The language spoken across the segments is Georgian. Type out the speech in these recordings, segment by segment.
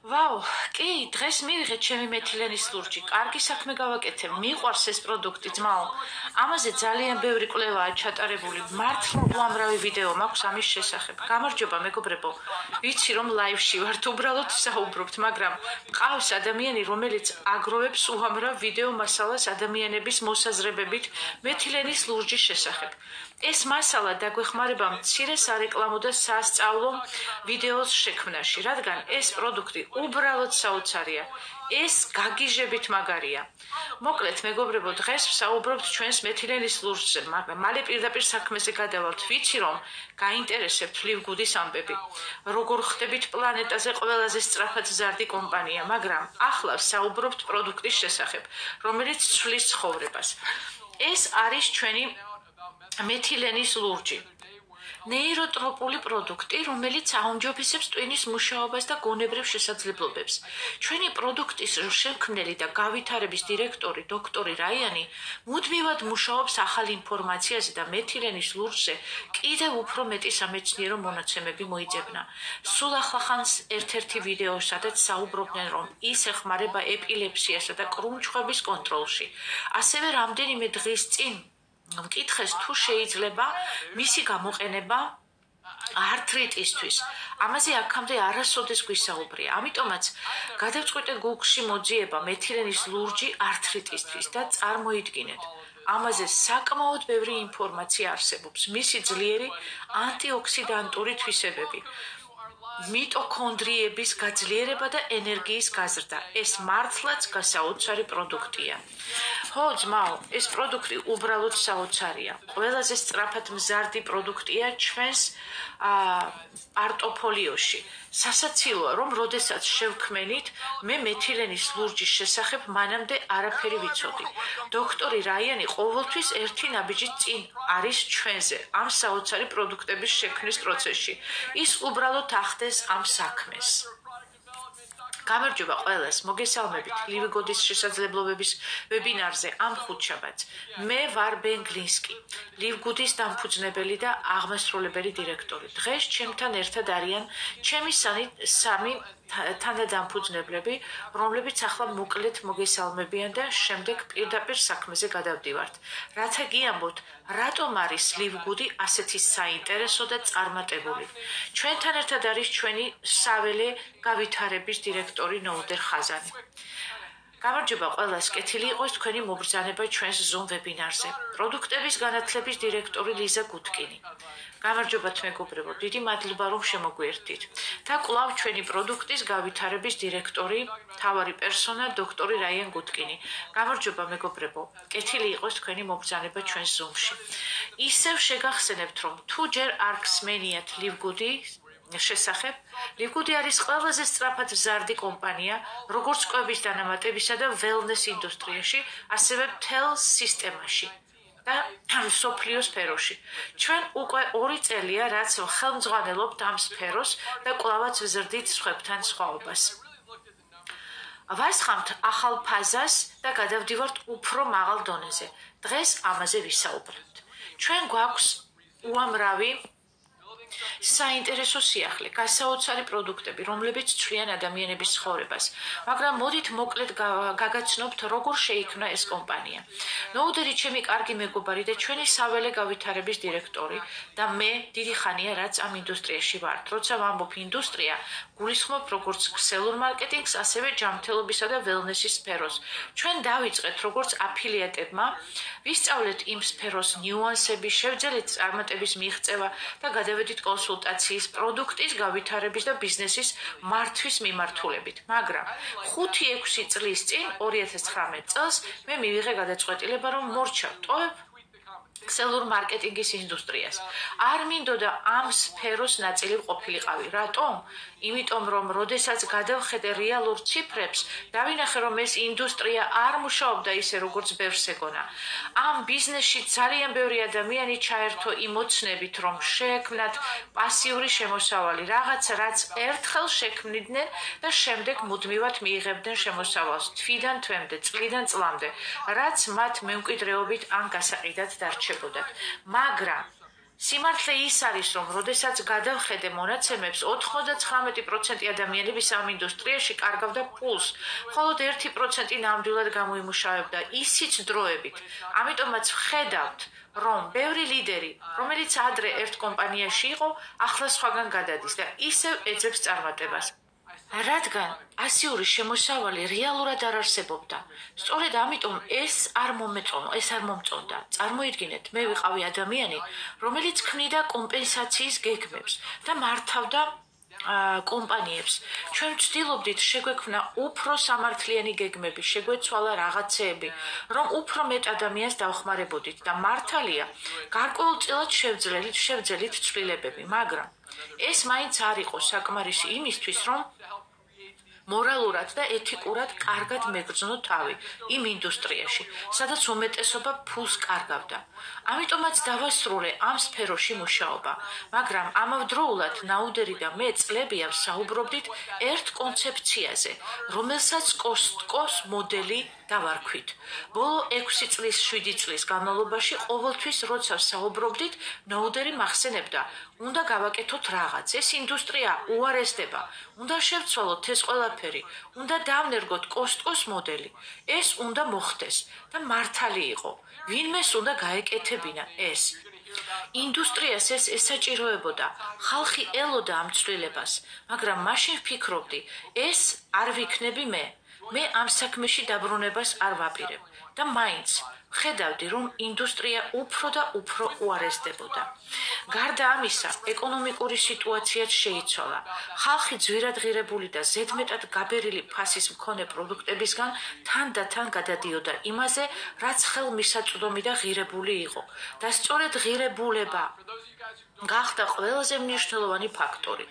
ვაუ, კი, დღეს მივიღეთ ჩემი მეთილენის ლურჯი. კარგი საქმე გავაკეთე. მიყვარს ეს პროდუქტი, ძმაო. ამაზე ძალიან ბევრი კვლევაა ჩატარებული. მართლა უამრავი ვიდეო მაქვს ამის შესახებ. გამარჯობა, მეგობრებო. ვიცი რომ ლაივში ვართ, უბრალოდ საუბრობთ, მაგრამ ყავს ადამიანი, რომელიც აგროვებს უამრავ ვიდეო მასალას ადამიანების მოსაზრებებით მეთილენის ლურჯის შესახებ. ეს მასალა დაგვეხმარება მცირე სარეკლამო და სასწავლო ვიდეოს შექმნაში, რადგან ეს პროდუქტი უბრალოდ საოცარია. ეს გაგიჟებით მაგარია. მოკლედ, მეგობრებო, დღეს ვსაუბრობთ ჩვენს მეთილენის ლურჯზე, მაგრამ მალე პირდაპირ საქმეზე გადავალთ. ვიცი რომ გაინტერესებთ ლივგუდის ამბები. როგორ ხდებით პლანეტაზე ყველაზე სწრაფად ზარდი კომპანია, მაგრამ ახლა ვსაუბრობთ პროდუქტის შესახებ, რომელიც ცვლის ცხოვრებას. ეს არის ჩვენი მეთილენის ლურჯი. ნეიროტროპული პროდუქტი, რომელიც აუმჯობესებს ტვინის მუშაობას და გონებრივ შესაძლებლობებს. ჩვენი პროდუქტის შემქმნელი და გავითარების დირექტორი, დოქტორი რაიანი, მუდმივად მუშაობს ახალ ინფორმაციაზე და მეთილენის ლურჯზე კიდევ უფრო მეტი სამეცნიერო მონაცემები მოიძებნა. სულ ახლახანს ერთ-ერთი ვიდეო, სადაც საუბრობდნენ, რომ ის ეხმარება ეპილეფსიასა და კრუნჩხვების კონტროლში. ასევე რამდენიმე დღის წინ მკითხეს თუ შეიძლება მისი გამოყენება ართრიტისთვის. ამაზე აქამდე არასოდეს გვისაუბრია. ამიტომაც გადავწყვიტე Google-ში მოძიება მეთილენის ლურჯი ართრიტისთვის და წარმოიდგინეთ. ამაზე საკმაოდ ბევრი ინფორმაცია არსებობს. მისი ძლიერი ანტიოქსიდანტური თვისებები, მიტოქონდრიების გაძლიერება და ენერგიის გაზრდა. ეს მართლაც გასაოცარი პროდუქტია. ხო, ძმაო, ეს პროდუქტი უბრალოდ საოცარია. ყველაზე სწრაფად მზარდი პროდუქტია ჩვენს პორტფოლიოში. სასაცილოა, რომ როდესაც შევქმენით, მე მეთილენის ლურჯის შესახებ მანამდე არაფერი ვიცოდი. დოქტორი რაიანი ყოველთვის ერთი ნაბიჯით წინ არის ჩვენზე, ამ საოცარი პროდუქტების შექმნის პროცესში. ის უბრალოდ ახდენს ამ საქმეს. გამარჯობა ყველას, მოგესალმებით ლივგუდის შესაძლებლობების ვებინარზე ამ ხუთშაბათს. მე ვარ ბენ გლინსკი, ლივგუდის დამფუძნებელი და აღმასრულებელი დირექტორი. დღეს ჩემთან ერთად არიან ჩემი სამი თანადამფუძნებლები, რომლებიც ახლა მოკლედ მოგესალმებიან და შემდეგ პირდაპირ საქმეზე გადავდივართ. რათა გიამბოთ, რატომ არის ლივგუდი ასეთი საინტერესო და წარმატებული. ჩვენთან ერთად არის ჩვენი საველე გავითარების დირექტორი ნოუდერ ხაზანი. გამარჯობა ყველას, კეთილი იყოს თქვენი მობრძანება ჩვენს Zoom ვებინარზე. პროდუქტების განათლების დირექტორი ლიზა გუტკინი. გამარჯობათ მეგობრებო, დიდი მადლობა რომ შემოგვიერთდით. და კვლავ ჩვენი პროდუქტის გავითარების დირექტორი, მთავარი პერსონა, დოქტორი რაიან გუტკინი. გამარჯობა მეგობრებო, კეთილი იყოს თქვენი მობრძანება ჩვენს Zoom-ში. ისევ შეგახსენებთ, რომ თუ ჯერ არ გსმენიათ ლივგუდი შესახებ, ლივგუდი არის ყველაზე სწრაფად მზარდი კომპანია, როგორც კვების დანამატებისა და ველნეს ინდუსტრიაში, ასევე მთელ სისტემაში და მსოფლიო სფეროში. ჩვენ უკვე 2 წელია, რაც ხელმძღვანელობთ ამ სფეროს და კვლავაც ვზრდით სხვებთან სხვაობას. ვასხამთ ახალ ფაზას და გადავდივართ უფრო მაღალ დონეზე. დღეს ამაზე ვისაუბრებთ. ჩვენ გვაქვს უამრავი საინტერესო სიახლე, გასაოცარი პროდუქტები, რომლებიც ცვლიან ადამიანების ცხოვრებას. მაგრამ მოდით მოკლედ გაგაცნობთ, როგორ შეიქმნა ეს კომპანია. ნოუდერი ჩემი კარგი მეგობარი და ჩვენი საველე გავითარების დირექტორი და მე დიდი ხანია, რაც ამ ინდუსტრიაში ვარ. როცა ვამბობ ინდუსტრია, გულისხმობ როგორც ქსელურ მარკეტინგს, ასევე ჯანმრთელობისა და ველნესის სფეროს. ჩვენ დავიწყეთ როგორც აფილიატებმა, ვისწავლეთ იმ სფეროს ნიუანსები, შევძელით წარმატების მიღწევა და გადავედით კონსულტაციის, პროდუქტის გავითარების და ბიზნესის მართვის მიმართულებით. მაგრამ 5-6 წლის წინ, 2019 წელს, მე მივიღე გადაწყვეტილება, რომ მორჩა ქსელურ მარკეტინგის ინდუსტრიას. არ მინდოდა ამ სფეროს ნაწილი ყოფილიყავი. რატომ? იმიტომ რომ როდესაც გადავხედე რეალურ ციფრებს, დავინახე რომ ეს ინდუსტრია არ მუშაობდა ისე როგორც ბევრს ეგონა. ამ ბიზნესში ძალიან ბევრი ადამიანი ჩაერთო იმოცნებით, რომ შეექმნათ პასიური შემოსავალი, რაღაც რაც ერთხელ შექმნიდნენ და შემდეგ მუდმივად მიიღებდნენ შემოსავალს თვიდან თვემდე, წლიდან წლამდე, რაც მათ მემკვიდრეობით ან გასაყიდად დარჩებოდათ. მაგრამ სიმართლე ის არის, რომ როდესაც გადავხედე მონაცემებს, 99% ადამიანების ამ ინდუსტრიაში კარგავდა ფულს, მხოლოდ 1% ნამდვილად გამოიმუშავებდა ისიც დროებით. ამიტომაც ვხედავთ, რომ ბევრი ლიდერი, რომელიც ადრე ერთ კომპანიაში იყო, ახლა სხვაგან გადადის და ისევ ეძებს წარმატებას. რადგან ასიური შემოსავალი რეალურად არ არსებობდა. სწორედ ამიტომ ეს არ მომწონდა. წარმოიდგინეთ, მე ვიყავი ადამიანი, რომელიც ქმნიდა კომპენსაციის გეგმებს და მართავდა კომპანიებს. ჩვენ ვცდილობდით შეგვექმნა უფრო სამართლიანი გეგმები, შეგვეცვალა რაღაცეები, რომ უფრო მეტ ადამიანს დავხმარებოდით და მართალია, გარკვეულწილად შევძელით ცვლილებები, მაგრამ ეს მაინც არ იყო საკმარისი იმისთვის, რომ მორალურად და ეთიკურად კარგად მეგრძნო თავი იმ ინდუსტრიაში, სადაც უმეტესობა ფულს კარგავდა. ამიტომაც დავასრულე ამ სფეროში მუშაობა, მაგრამ ამავდროულად ნაუდერი და მე წლებია ვსაუბრობდით ერთ კონცეფციაზე, რომელსაც კოსტკოს მოდელი დავარქვით. ბოლო 6 წლის, 7 წლის განმავლობაში ყოველთვის როცა ვსაუბრობდით, ნაუდერი მახსენებდა, უნდა გავაკეთოთ რაღაც, ეს ინდუსტრია უარესდება, უნდა შევცვალოთ ეს ყველაფერი, უნდა დავნერგოთ კოსტკოს მოდელი, ეს უნდა მოხდეს და მართალი იყო. ვინმეს უნდა გაეკეთებინა ეს. ინდუსტრიას ეს ესაჭიროებოდა, ხალხი ელოდა ამ ცვლილებას, მაგრამ მაშინ ვფიქრობდი, ეს არ ვიქნები მე. მე ამ საქმეში დაბრუნებას არ ვაპირებ და მაინც ხედავდი, რომ ინდუსტრია უფრო და უფრო უარესდებოდა. გარდა ამისა, ეკონომიკური სიტუაციაც შეიცვალა. ხალხი ძვირადღირებული და ზედმეტად გაბერილი ფასის მქონე პროდუქტებისგან თან და თან გადადიოდა იმაზე, რაც ხელმისაწვდომი და ღირებული იყო. და სწორედ ღირებულება გახდა ყველაზე მნიშვნელოვანი ფაქტორი.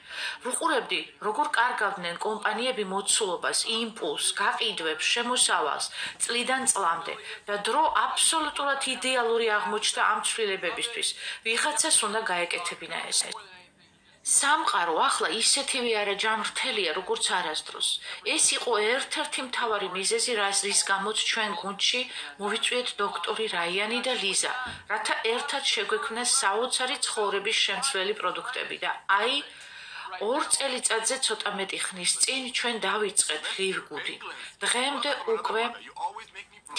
ვუყურებდი, როგორ კარგავდნენ კომპანიები მოცულობას, იმპულსს, გაყიდვებს, შემოსავალს წლიდან წლამდე და დრო აბსოლუტურად იდეალური აღმოჩნდა ამ ცვლილებებისთვის. ვიღაცას უნდა გაეკეთებინა ეს. სამყარო ახლა ისეთივე არაჯამრთელია, როგორც არასდროს. ეს იყო ერთ-ერთი მთავარი მიზეზი, რის გამოც ჩვენ გუნდში მოვიწვიეთ დოქტორი რაიანი და ლიზა, რათა ერთად შეგვექმნას საოცარი ცხოვრების შემცვლელი პროდუქტები და აი 2 წელიწადზე ცოტა მეტი ხნის წინ ჩვენ დავიწყეთ ლივგუდი. დღემდე უკვე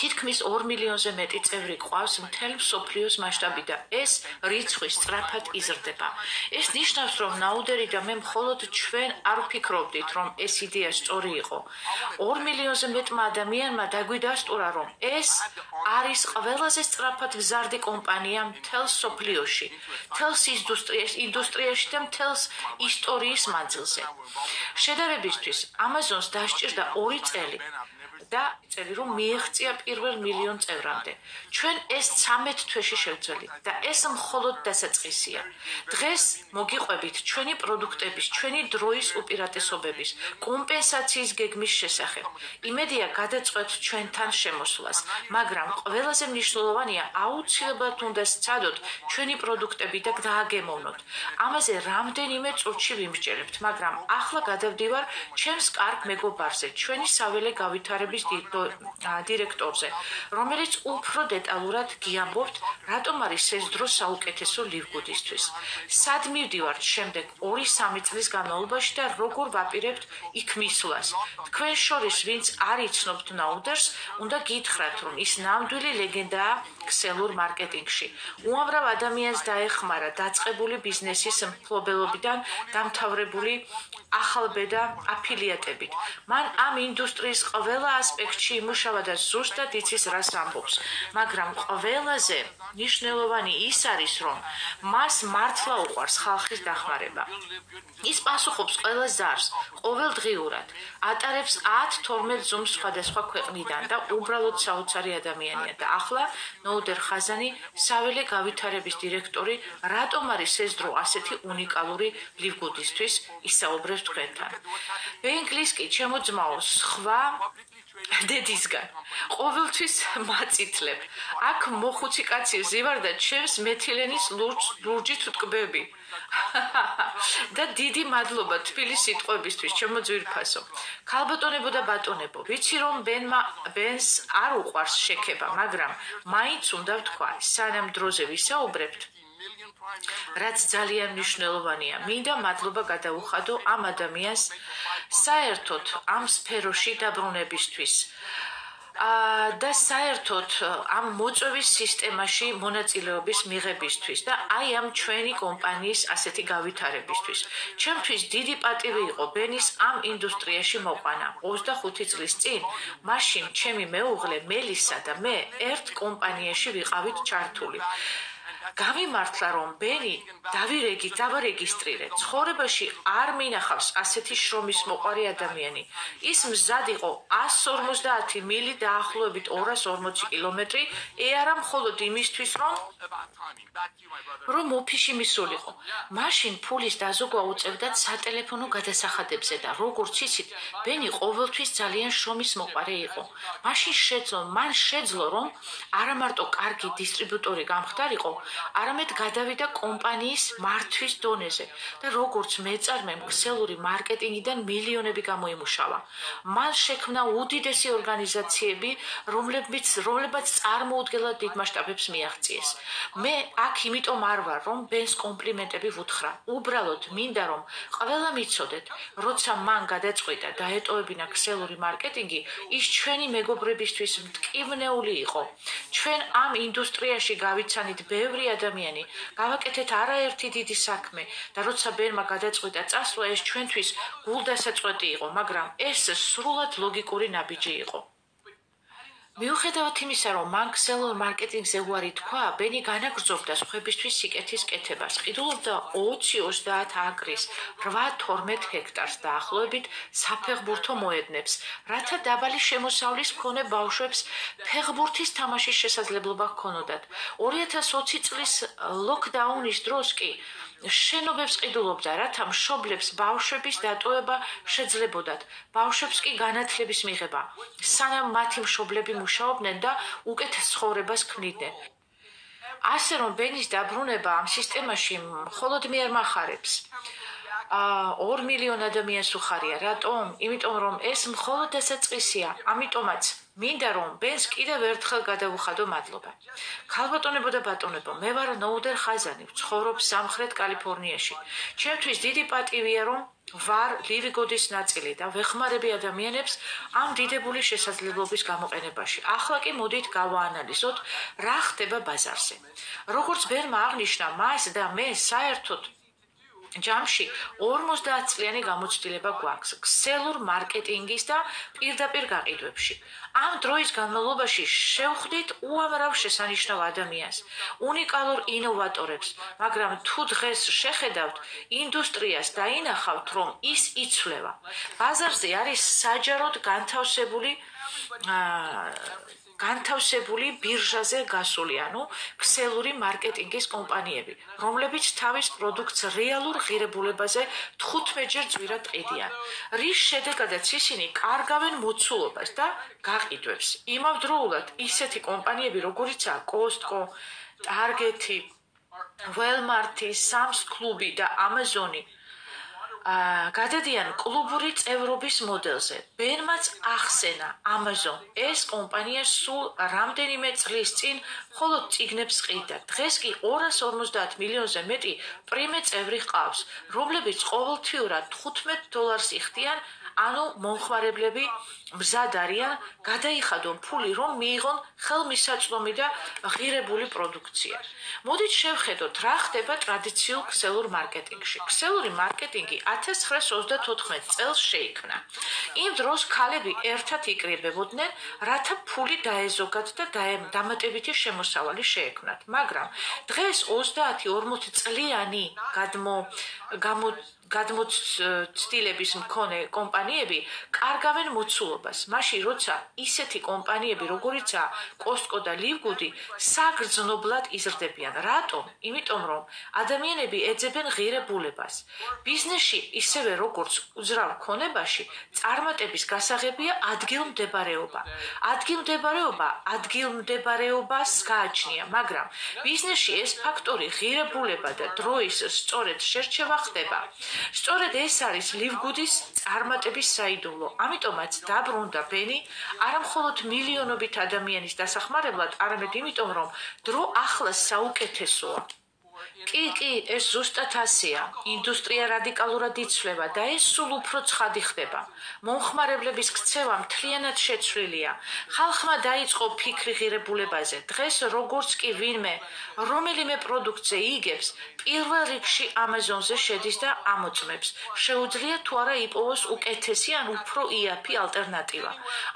თითქმის 2 მილიონზე მეტი წევრი ყავს მთელ მსოფლიოს მასშტაბით და ეს რიცხვი სწრაფად იზრდება. ეს ნიშნავს, რომ ნაუდერი და მე მხოლოდ ჩვენ არ ვფიქრობდით, რომ ეს იდეა სწორი იყო. 2 მილიონზე მეტმა ადამიანმა დაგვიდასტურა, რომ ეს არის ყველაზე სწრაფად მზარდი კომპანია მთელ მსოფლიოში, მთელ ინდუსტრიაში და მთელ ისტორიის მანძილზე. შედარებისთვის, Amazon-ს დასჭირდა 2 წელი. და წელი რომ მიეღწია პირველ მილიონ წევრამდე. ჩვენ ეს 13 თვეში შევძველით და ეს მხოლოდ დასაწყისია. დღეს მოგიყვებით ჩვენი პროდუქტების, ჩვენი დროის უპირატესობების, კომპენსაციის გეგმის შესახებ. იმედია გადაწყვეტ ჩვენთან შემოსვლას, მაგრამ ყველაზე მნიშვნელოვანია აუცილებლად უნდა სცადოთ ჩვენი პროდუქტები და დააგემოვნოთ. ამაზე რამდენიმე წუთში ვიმსჯერებთ, მაგრამ ახლა გადავდივარ ჩემს კარგ მეგობარზე, ჩვენი საველე გავითარების დირექტორზე, რომელიც უფრო დეტალურად გიამბობთ, რატომ არის ეს დრო საუკეთესო ლივგუდისთვის. სად მივდივართ შემდეგ 2-3 წლის განმავლობაში და როგორ ვაპირებთ იქ მისვლას. თქვენ შორის, ვინც არ იცნობთ ნაუდერს, უნდა გითხრათ, რომ ის ნამდვილი ლეგენდაა ქსელურ მარკეტინგში. უამრავ ადამიანს დაეხმარა დაწყებული ბიზნესის მფლობელობიდან დამთავრებული ახალბედა აფილიატებით. მან ამ ინდუსტრიის ყველა ასპექტში იმუშავა და ზუსტად იცის რას ამბობს, მაგრამ ყველაზე მნიშვნელოვანი ის არის, რომ მას მართლა უყვარს ხალხის დახმარება. ის პასუხობს ყველა ზარს, ყოველდღიურად, ატარებს 10-12 ზუმს სხვადასხვა ქვეყნიდან და უბრალოდ საოცარი ადამიანია და ახლა ნოუდერ ხაზანი, საველე გავითარების დირექტორი, რატომ არის ეს დრო ასეთი უნიკალური ლივგუდისთვის, ისაუბრებს თქვენთან. ბენგლის კი ჩემო ძმაო, სხვა დედისგან ყოველთვის მაწითლებ. აქ მოხუცი კაცი ვზივარ და ჩემს მეთილენის ლურჯით ვტკბები. და დიდი მადლობა თბილი სიტყვებისთვის, ჩემო ძვირფასო. ქალბატონებო და ბატონებო, ვიცი რომ ბენს არ უყვარს შექება, მაგრამ მაინც უნდა ვთქვა, სანამ დროზე ვისაუბრებთ, რაც ძალიან მნიშვნელოვანია. მინდა მადლობა გადაუხადო ამ ადამიანს საერთოდ ამ სფეროში დაბრუნებისთვის. და საერთოდ ამ მოწვევის სისტემაში მონაწილეობის მიღებისთვის და აი ამ ჩვენი კომპანიის ასეთი გავითარებისთვის. ჩემთვის დიდი პატივი იყო ბენის ამ ინდუსტრიაში მოყვანა 25 წლის წინ, მაშინ ჩემი მეუღლე მელისა და მე ერთ კომპანიაში ვიყავით ჩართული. გამიმართლა რომ ბენი დავარეგისტრირე. ცხოვრებაში არ მინახავს ასეთი შრომის მოყვარე ადამიანი. ის მზად იყო 150 მილი დაახლოებით 240 კილომეტრი, არა მხოლოდ იმისთვის რომ ოფისში მისულიყო. მაშინ ფულის დაზოგვა უწევდათ სატელეფონო გადასახადებზე და როგორც იცით, ბენი ყოველთვის ძალიან შრომის მოყვარე იყო. მაშინ შეძლო რომ არა მარტო კარგი დისტრიბუტორი გამხდარიყო, არამედ გადავიდა კომპანიის მართვის დონეზე და როგორც მეწარმემ ქსელური მარკეტინგიდან მილიონები გამოიმუშავა. მან შექმნა უდიდესი ორგანიზაციები, რომლებიც წარმოუდგენლად დიდ მასშტაბებს მიაღწიეს. მე აქ იმიტომ არ ვარ, რომ ბენს კომპლიმენტები ვუთხრა. უბრალოდ მინდა რომ ყველა მიცოდეთ, როცა მან გადაწყვიტა დაეტოვებინა ქსელური მარკეტინგი, ის ჩვენი მეგობრებისთვის მტკივნეული იყო. ჩვენ ამ ინდუსტრიაში გავიცანით ბევრი ადამიანი, გავაკეთეთ არაერთი დიდი საქმე და როცა ბენმა გადაწყვიტა წასვლა, ეს ჩვენთვის გულდასაწყვეტი იყო, მაგრამ ეს სრულად ლოგიკური ნაბიჯი იყო. მიუხედავად იმისა, რომ მან ქსელურ მარკეტინგზე უარი თქვა, ბენი განაგრძობდა სხვებისთვის სიკეთის კეთებას. ყიდულობდა 20-30 აკრის 8-12 ჰექტარს დაახლოებით საფეხბურთო მოედნებს, რათა დაბალი შემოსავლის მქონე ბავშვებს ფეხბურთის თამაშის შესაძლებლობა ჰქონოდათ. 2020 წლის ლოკდაუნის დროს კი შენობებს ყიდულობდა, რათა მშობლებს ბავშვების დატოვება შეძლებოდათ, ბავშვებს კი განათლების მიღება, სანამ მათი მშობლები მუშაობდნენ და უკეთეს ცხოვრებას ქმნიდნენ. ასე რომ ბენის დაბრუნება ამ სისტემაში მხოლოდ მე არ მახარებს. 2 მილიონ ადამიანს უხარია. რატომ? იმიტომ რომ ეს მხოლოდ დასაწყისია. ამიტომაც მინდა რომ ბენს კიდევ ერთხელ გადავუხადო მადლობა. ქალბატონებო და ბატონებო, მე ვარ ნოუდერ ხაზანი, ვცხოვრობ სამხრეთ კალიფორნიაში. ჩემთვის დიდი პატივია რომ ვარ ლივიგოდის ნაწილი და ვეხმარები ადამიანებს ამ დიდებული შესაძლებლობის გამოყენებაში. ახლა კი მოდით გავაანალიზოთ, რა ხდება ბაზარზე. როგორც ბენმა აღნიშნა, მას და მე საერთოდ ჯამში 50 წლიანი გამოცდილება გვაქვს ქსელურ მარკეტინგის და პირდაპირ გაყიდვებში. ამ დროის განმავლობაში შევხვდით უამრავ შესანიშნავ ადამიანს, უნიკალურ ინოვატორებს, მაგრამ თუ დღეს შეხედავთ ინდუსტრიას დაინახავთ, რომ ის იცვლება. ბაზარზე არის საჯაროდ განთავსებული ბირჟაზე გასული, ქსელური მარკეტინგის კომპანიები, რომლებიც თავის პროდუქტს რეალურ ღირებულებაზე 15-ჯერ ძვირად ყიდიან, რის შედეგადაც ისინი კარგავენ მოცულობას და გაყიდვებს. იმავდროულად ისეთი კომპანიები, როგორიცაა Costco, Target-ი, Walmart-ი, Sam's Club-ი და Amazon-ი, გადადიან კლუბური წევრობის მოდელზე. ბენმაც ახსენა Amazon. ეს კომპანია სულ რამდენიმე წლის წინ მხოლოდ წიგნებს ყიდდა. დღეს კი 250 მილიონზე მეტი პრიმე წევრი ჰყავს, რომლებიც ყოველთვიურად $15 იხდიან, მომხმარებლები მზად არიან გადაიხადონ ფული, რომ მიიღონ ხელმისაწვდომი და ღირებული პროდუქცია. მოდით შევხედოთ, რა ხდება ტრადიციულ ქსელურ მარკეტინგში. ქსელური მარკეტინგი 1934 წელს შეიქმნა. იმ დროს ქალები ერთად იკრიბებოდნენ, რათა ფული დაეზოგათ და დამატებითი შემოსავალი შეექმნათ. მაგრამ დღეს 30-40 წლიანი გადმოცდილების მქონე კომპანიები კარგავენ მოცულობას. მაშინ როცა ისეთი კომპანიები, როგორიცაა Costco და Livegood, საგრძნობლად იზრდებიან. რატომ? იმიტომ რომ ადამიანები ეძებენ ღირებულებას. ბიზნესში, ისევე როგორც უძრავ ქონებაში, წარმატების გასაღებია ადგილმდებარეობა. ადგილმდებარეობას გააჩნია, მაგრამ ბიზნესში ეს ფაქტორი ღირებულება და დროის სწორედ შერჩევა ხდება. სწორედ ეს არის Livegood-ის წარმატების საიდუმლო. ამიტომაც დაბრუნდა ბენი არა მხოლოდ მილიონობით ადამიანის დასახმარებლად, არამედ იმიტომ, რომ დრო ახლა საუკეთესოა. კი, ეს ზუსტად ასეა. ინდუსტრია რადიკალურად იცვლება და ეს სულ უფრო ცხადი ხდება. მომხმარებლების ქცევა მთლიანად შეცვლილია. ხალხმა დაიწყო ფიქრი ღირებულებაზე. დღეს როგორც კი ვინმე რომელიმე პროდუქტზე იგებს, პირველ რიგში Amazon-ზე შედის და ამოწმებს. შეუძლია თუ არა იპოვოს უკეთესი ან უფრო იაფი ალტერნატივა.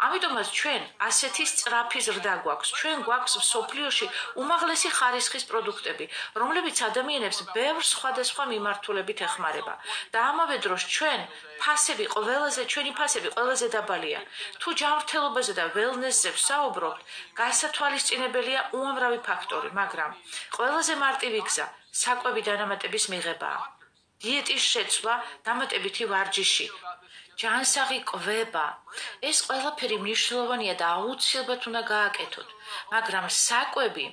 ამიტომაც ჩვენ ასეთი სწრაფი ზრდა გვაქვს. ჩვენ გვაქვს მსოფლიოში უმაღლესი ხარისხის პროდუქტები, რომლებიც ადამიანებს ბევრ სხვადასხვა მიმართულებით ეხმარება. და ამავე დროს ჩვენი ფასები ყველაზე დაბალია. თუ ჯანმრთელობაზე და ველნესზე ვსაუბრობთ, გასათვალისწინებელია უამრავი ფაქტორი, მაგრამ ყველაზე მარტივი გზა საკვები დანამატების მიღებაა. დიეტის შეცვლა, დამატებითი ვარჯიში, ჯანსაღი კვება. ეს ყველაფერი მნიშვნელოვანია და აუცილებლად უნდა გააკეთოთ, მაგრამ საკვები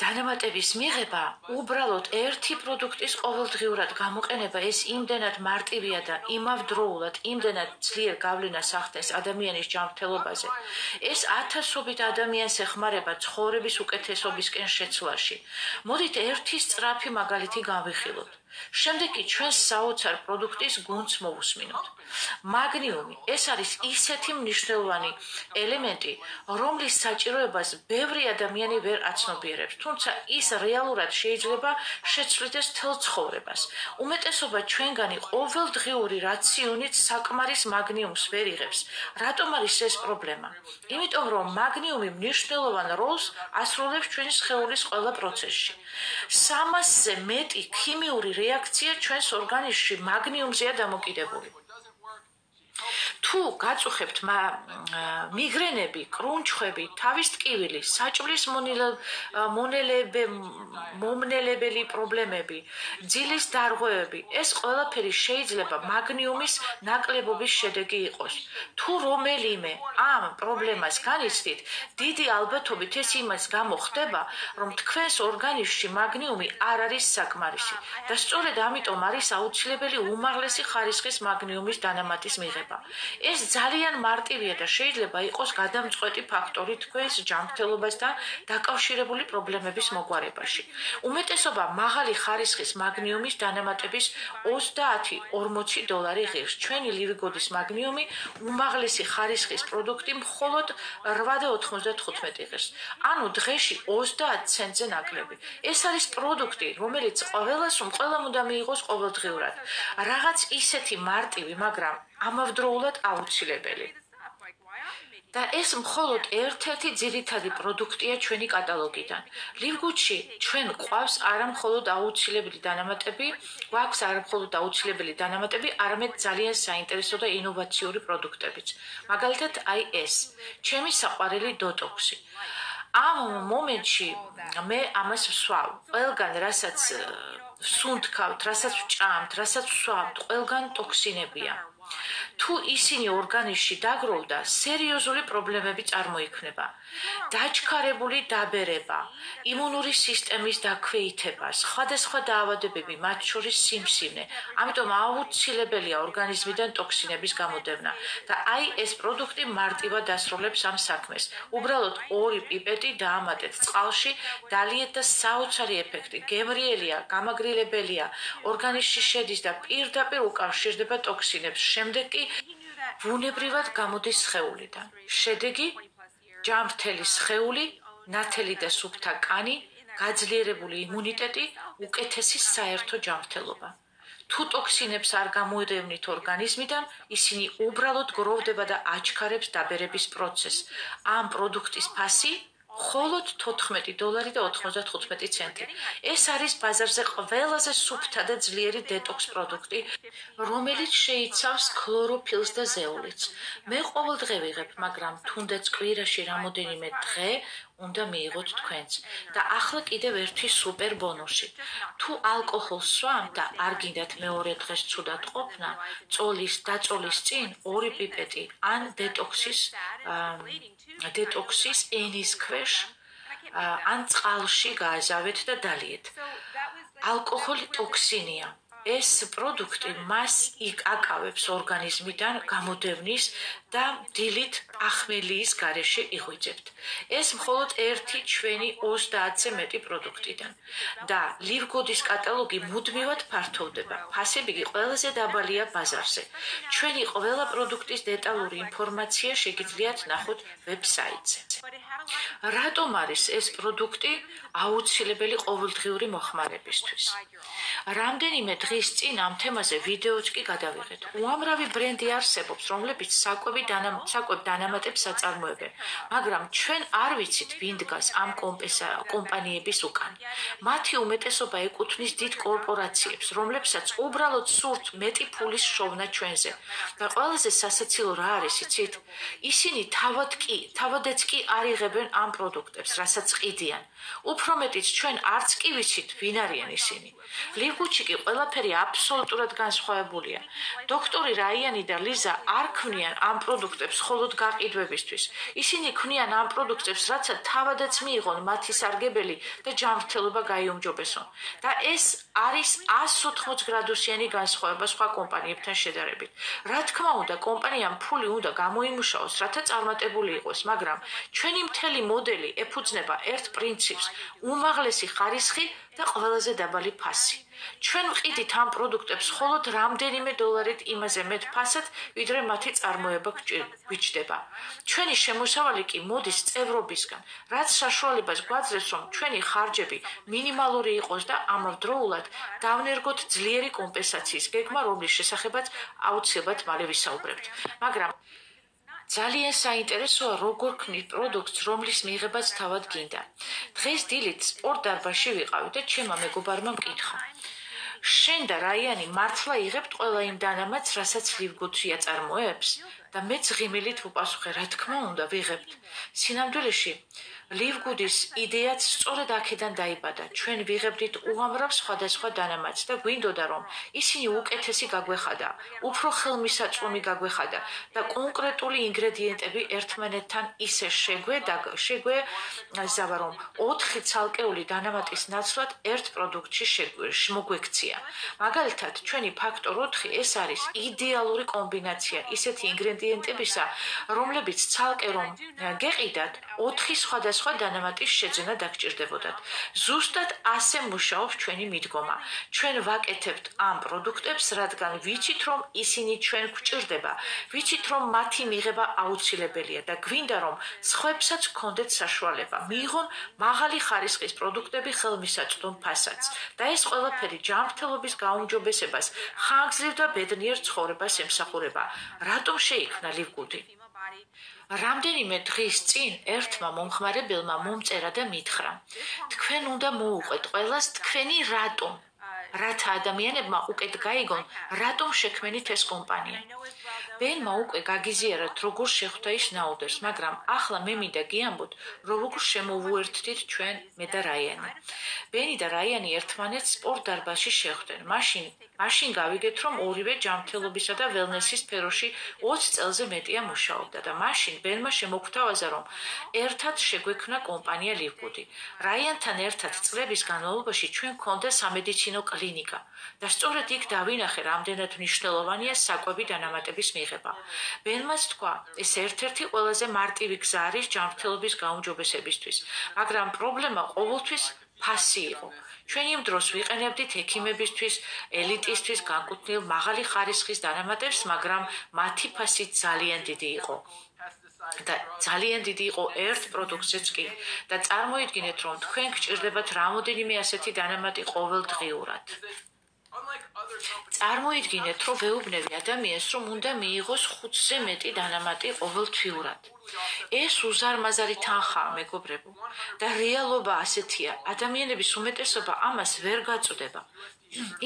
დანამატების მიღება, უბრალოდ ერთი პროდუქტის ყოველდღიურად გამოყენება, ეს იმდენად მარტივია და იმავდროულად იმდენად ძლიერ გავლენას ახდენს ადამიანის ჯანმრთელობაზე. ეს ათასობით ადამიანს ეხმარება ცხოვრების უკეთესობისკენ შეცვლაში. მოდით ერთი სწრაფი მაგალითი გავიხილოთ. შემდეგ კი ჩვენს საოცარ პროდუქტის გუნდს მოვუსმინოთ. მაგნიუმი ეს არის ისეთი მნიშვნელოვანი ელემენტი, რომლის საჭიროებას ბევრი ადამიანი ვერ აცნობიერებს, თუმცა ის რეალურად შეიძლება შეცვლიდეს მთელ ცხოვრებას. უმეტესობა ჩვენგანი ყოველდღიური რაციონით საკმარის მაგნიუმს ვერ იღებს. რატომ არის ეს პრობლემა? იმიტომ რომ მაგნიუმი მნიშვნელოვან როლს ასრულებს ჩვენი სხეულის ყველა პროცესში. 300-ზე მეტი ქიმიური რეაქცია ჩვენს ორგანიზმში მაგნიუმზეა დამოკიდებული. თუ გაწუხებთ მიგრენები, კრუნჩხვები, თავის ტკივილი, საჭმლის მომნელებელი პრობლემები, ძილის დარღვევები, ეს ყველაფერი შეიძლება მაგნიუმის ნაკლებობის შედეგი იყოს. თუ რომელიმე ამ პრობლემას განიცდით, დიდი ალბათობით ეს იმას გამო ხდება, რომ თქვენს ორგანიზმში მაგნიუმი არ არის საკმარისი და სწორედ ამიტომ არის აუცილებელი უმაღლესი ხარისხის მაგნიუმის დანამატის მიღება. ეს ძალიან მარტივია და შეიძლება იყოს გადამწყვეტი ფაქტორი თქვენს ჯანმრთელობასთან დაკავშირებული პრობლემების მოგვარებაში. უმეტესობა მაღალი ხარისხის მაგნიუმის დანამატების $30-40 ღირს. ჩვენი ლირგოდის მაგნიუმი უმაღლესი ხარისხის პროდუქტი მხოლოდ $8.95 ღირს. ანუ დღეში 30 ცენტზე ნაკლები. ეს არის პროდუქტი, რომელიც ყველამ უნდა მიიღოს ყოველდღიურად. რაღაც ისეთი მარტივი, მაგრამ ამავდროულად აუცილებელი. და ეს მხოლოდ ერთ-ერთი ძირითადი პროდუქტია ჩვენი კატალოგიდან. ლირგუთში ჩვენ გვაქვს არა მხოლოდ აუცილებელი დანამატები, არამედ ძალიან საინტერესო და ინოვაციური პროდუქტებიც. მაგალითად, აი ეს, ჩემი საყვარელი დოტოქსი. ამ მომენტში მე ამას ვსვავ. ყველგან რასაც ვსუნთქავთ, რასაც ვჭამთ, რასაც ვსვავთ, ყველგან ტოქსინებია. თუ ისინი ორგანიზმში დაგროვდა, სერიოზული პრობლემები წარმოიქმნება. დაჩქარებული დაბერება, იმუნური სისტემის დაქვეითება, სხვადასხვა დაავადებები, მათ შორის სიმსივნე. ამიტომ აუცილებელია ორგანიზმიდან ტოქსინების გამოდევნა. და აი ეს პროდუქტი მარტივად ასრულებს ამ საქმეს. უბრალოდ 2 პიპეტი დაამატეთ წყალში, დალიეთ და საოცარი ეფექტი. გემრიელია, გამაგრილებელია, ორგანიზმში შედის და პირდაპირ უკავშირდება ტოქსინებს. შემდეგ კი ბუნებრივად გამოდის სხეულიდან. შედეგი ჯანმრთელი სხეული, ნათელი და სუფთა კანი, გაძლიერებული იმუნიტეტი, უკეთესი საერთო ჯანმრთელობა. თუ ტოქსინებს არ გამოედევნით ორგანიზმიდან, ისინი უბრალოდ გროვდება და აჩქარებს დაბერების პროცესს. ამ პროდუქტის ფასი მხოლოდ $14.95. ეს არის ბაზარზე ყველაზე სუფთა და ძლიერი დეტოქს პროდუქტი, რომელიც შეიცავს ქლოროფილს და ზეულიც. მე ყოველდღე ვიღებ, მაგრამ თუნდაც კვირაში რამოდენიმე დღე უნდა მიიღოთ თქვენც. და ახლა კიდევ ერთი სუპერ ბონუსი. თუ ალკოჰოლს swam და არ გინდათ მეორე დღეს ცუდად ყოფნა, დაწოლის წინ 2 პიპეტი ან დეტოქსის ენის ქვეშ ან წყალში გააზავეთ და დალიეთ. ალკოჰოლი ტოქსინია. ეს პროდუქტი მას აკავებს ორგანიზმიდან გამოდევნის და დილით ახმელიის გარეშე იღვიძებთ. ეს მხოლოდ ერთი ჩვენი 30-ზე მეტი პროდუქტიდან და ლივგოდის კატალოგი მუდმივად ფართოვდება. ფასები კი ყველაზე დაბალია ბაზარზე. ჩვენი ყველა პროდუქტის დეტალური ინფორმაცია შეგიძლიათ ნახოთ ვებსაიტზე. რატომ არის ეს პროდუქტი აუცილებელი ყოველდღიური მოხმარებისთვის? რამდენიმე დღის წინ ამ თემაზე ვიდეოც კი გადავიღეთ. უამრავი ბრენდი არსებობს, რომლებიც საკვებ დანამატებს აწარმოებენ, მაგრამ ჩვენ არ ვიცით, ვინ დგას ამ კომპანიების უკან. მათი უმეტესობა ეკუთვნის დიდ კორპორაციებს, რომლებსაც უბრალოდ სურთ მეტი ფულის შოვნა ჩვენზე. და ყველაზე სასაცილო რა არის, იცით? ისინი თავადაც კი არ იღებენ ამ პროდუქტებს, რასაც ყიდიან. უფრო მეტიც ჩვენ არც კი ვიცით, ვინ არიან ისინი. ლივგუდში კი ყველაფერი აბსოლუტურად განსხვავებულია. დოქტორი რაიანი და ლიზა არ ქმნიან ამ პროდუქტებს მხოლოდ გაყიდვებისთვის. ისინი ქმნიან ამ პროდუქტებს, რაცა თავადაც მიიღონ მათი სარგებელი და ჯანმრთელობა გაიუმჯობესონ. და ეს არის 180 გრადუსიანი განსხვავება სხვა კომპანიებთან შედარებით. რა თქმა უნდა, კომპანიამ ფული უნდა გამოიმუშაოს, რათა წარმატებული იყოს, მაგრამ ჩვენი მთელი მოდელი ეფუძნება ერთ პრინციპს: უმაღლესი ხარისხი და ყველაზე დაბალი ფასი. ჩვენ ვყიდით ამ პროდუქტებს მხოლოდ რამდენიმე დოლარით იმაზე მეტ ფასად, ვიდრე მათი წარმოება გვიჩნდება. ჩვენი შემოსავალი კი მოდის წევრობისგან, რაც საშუალებას გვაძლევს, რომ ჩვენი ხარჯები მინიმალური იყოს და ამავდროულად დავნერგოთ ძლიერი კომპენსაციის გეგმა, რომლის შესახებაც აუცილებლად მალე ვისაუბრებთ. მაგრამ ძალიან საინტერესოა, როგორ ქმნით პროდუქტს, რომლის მიღებაც თავად გინდა. დღეს დილით სპორტ დარბაზში ვიყავი და ჩემმა მეგობარმა მკითხა: შენ და რაიანი მართლა იღებთ ყველა იმ დანამატს, რასაც ლივგუდში აწარმოებს? და მეც ღიმილით ვუპასუხე: რა თქმა უნდა, ვიღებთ. სინამდვილეში ლივგუდის იდეაც სწორედ აქედან დაიბადა. ჩვენ ვიღებდით უამრავ სხვადასხვა დანამატს და გვინდოდა, რომ ისინი უკეთესი გაგვეხადა, უფრო ხელმისაწვდომი გაგვეხადა და კონკრეტული ინგრედიენტები ერთმანეთთან ისე შეგვეზავა, რომ 4 ცალკეული დანამატის ნაცვლად ერთ პროდუქტში მოგვექცია. მაგალითად, ჩვენი ფაქტორ 4 ეს არის იდეალური კომბინაცია ისეთი ინგრედიენტებისა, რომლებიც ცალკე რომ გეყიდათ, 4 სხვადასხვა დანამატის შეძენა დაგჭირდებოდათ. ზუსტად ასე მუშაობს ჩვენი მიდგომა. ჩვენ ვაკეთებთ ამ პროდუქტებს, რადგან ვიცით, რომ ისინი ჩვენ გვჭირდება, ვიცით, რომ მათი მიღება აუცილებელია და გვინდა, რომ სხვებსაც გქონდეთ საშუალება მიიღონ მაღალი ხარისხის პროდუქტები ხელმისაწვდომ ფასაც. და ეს ყველაფერი ჯანმრთელობის გაუმჯობესებას, ხანგრძლივ და ბედნიერ ცხოვრებას ემსახურება. რატომ შეიქმნა ლივგუდი? რამდენიმე დღის წინ ერთმა მომხმარებელმა მომწერა და მითხრა: თქვენ უნდა მოუყვეთ ყველას თქვენი რატომ? რათა ადამიანებმა უკეთ გაიგონ, რატომ შექმნით ეს კომპანია. ბენმა უკვე გაგიზიარათ, როგორ შეხვდა ის ნაუდერს, მაგრამ ახლა მე მინდა გიამბოთ, როგორ შემოვუერთდით ჩვენ მე და რაიანი. ბენი და რაიანი ერთმანეთს სპორტ დარბაზში შეხვდნენ. მაშინ გავიგეთ, რომ ორივე ჯანმრთელობისა და ველნესის სფეროში 20 წელზე მეტია მუშაობდა და მაშინ ბენმა შემოგთავაზა, რომ ერთად შეგვექმნა კომპანია ლივგუდი. რაიანთან ერთად წლების განმავლობაში ჩვენ გქონდა სამედიცინო კლინიკა და სწორედ იქ დავინახე, რამდენად მნიშვნელოვანია საკვები დანამატების მიღება. ბენმაც თქვა, ეს ერთ-ერთი ყველაზე მარტივი გზა არის ჯანმრთელობის გაუმჯობესებისთვის, მაგრამ პრობლემა ყოველთვის ფასი იყო. ჩვენ იმ დროს ვიყენებდით ექიმებისთვის, ელიტისთვის განკუთვნილ მაღალი ხარისხის დანამატებს, მაგრამ მათი ფასი ძალიან დიდი იყო. და ძალიან დიდი იყო ერთ პროდუქტზეც კი და წარმოიდგინეთ, რომ თქვენ გჭირდებათ რამოდენიმე ასეთი დანამატი ყოველდღიურად. წარმოიდგინეთ, რომ ვეუბნები ადამიანს, რომ უნდა მიიღოს 5-ზე მეტი დანამატი ყოველთვიურად. ეს უზარმაზარი თანხაა, მეგობრებო. და რეალობა ასეთია, ადამიანების უმეტესობა ამას ვერ გაწვდება.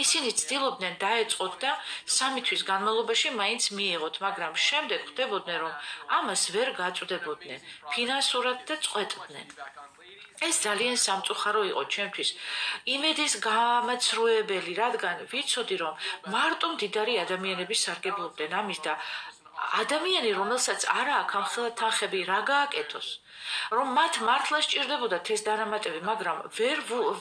ისინი ცდილობდნენ დაეწყოთ და 3 თვის განმავლობაში მაინც მიიღოთ, მაგრამ შემდეგ ხვდებოდნენ, რომ ამას ვერ გაწვდებოდნენ ფინანსურად და წყვეტდნენ. ეს ძალიან სამწუხარო იყო ჩვენთვის, იმედის გამაცრუებელი, რადგან ვიცოდი, რომ მარტო მდიდარი ადამიანები სარგებლობდნენ ამის და ადამიანი, რომელსაც არა აქვს ამხელა თანხები, რა გააკეთოს? რომ მათ მართლა სჭირდებოდათ ეს დანამატები, მაგრამ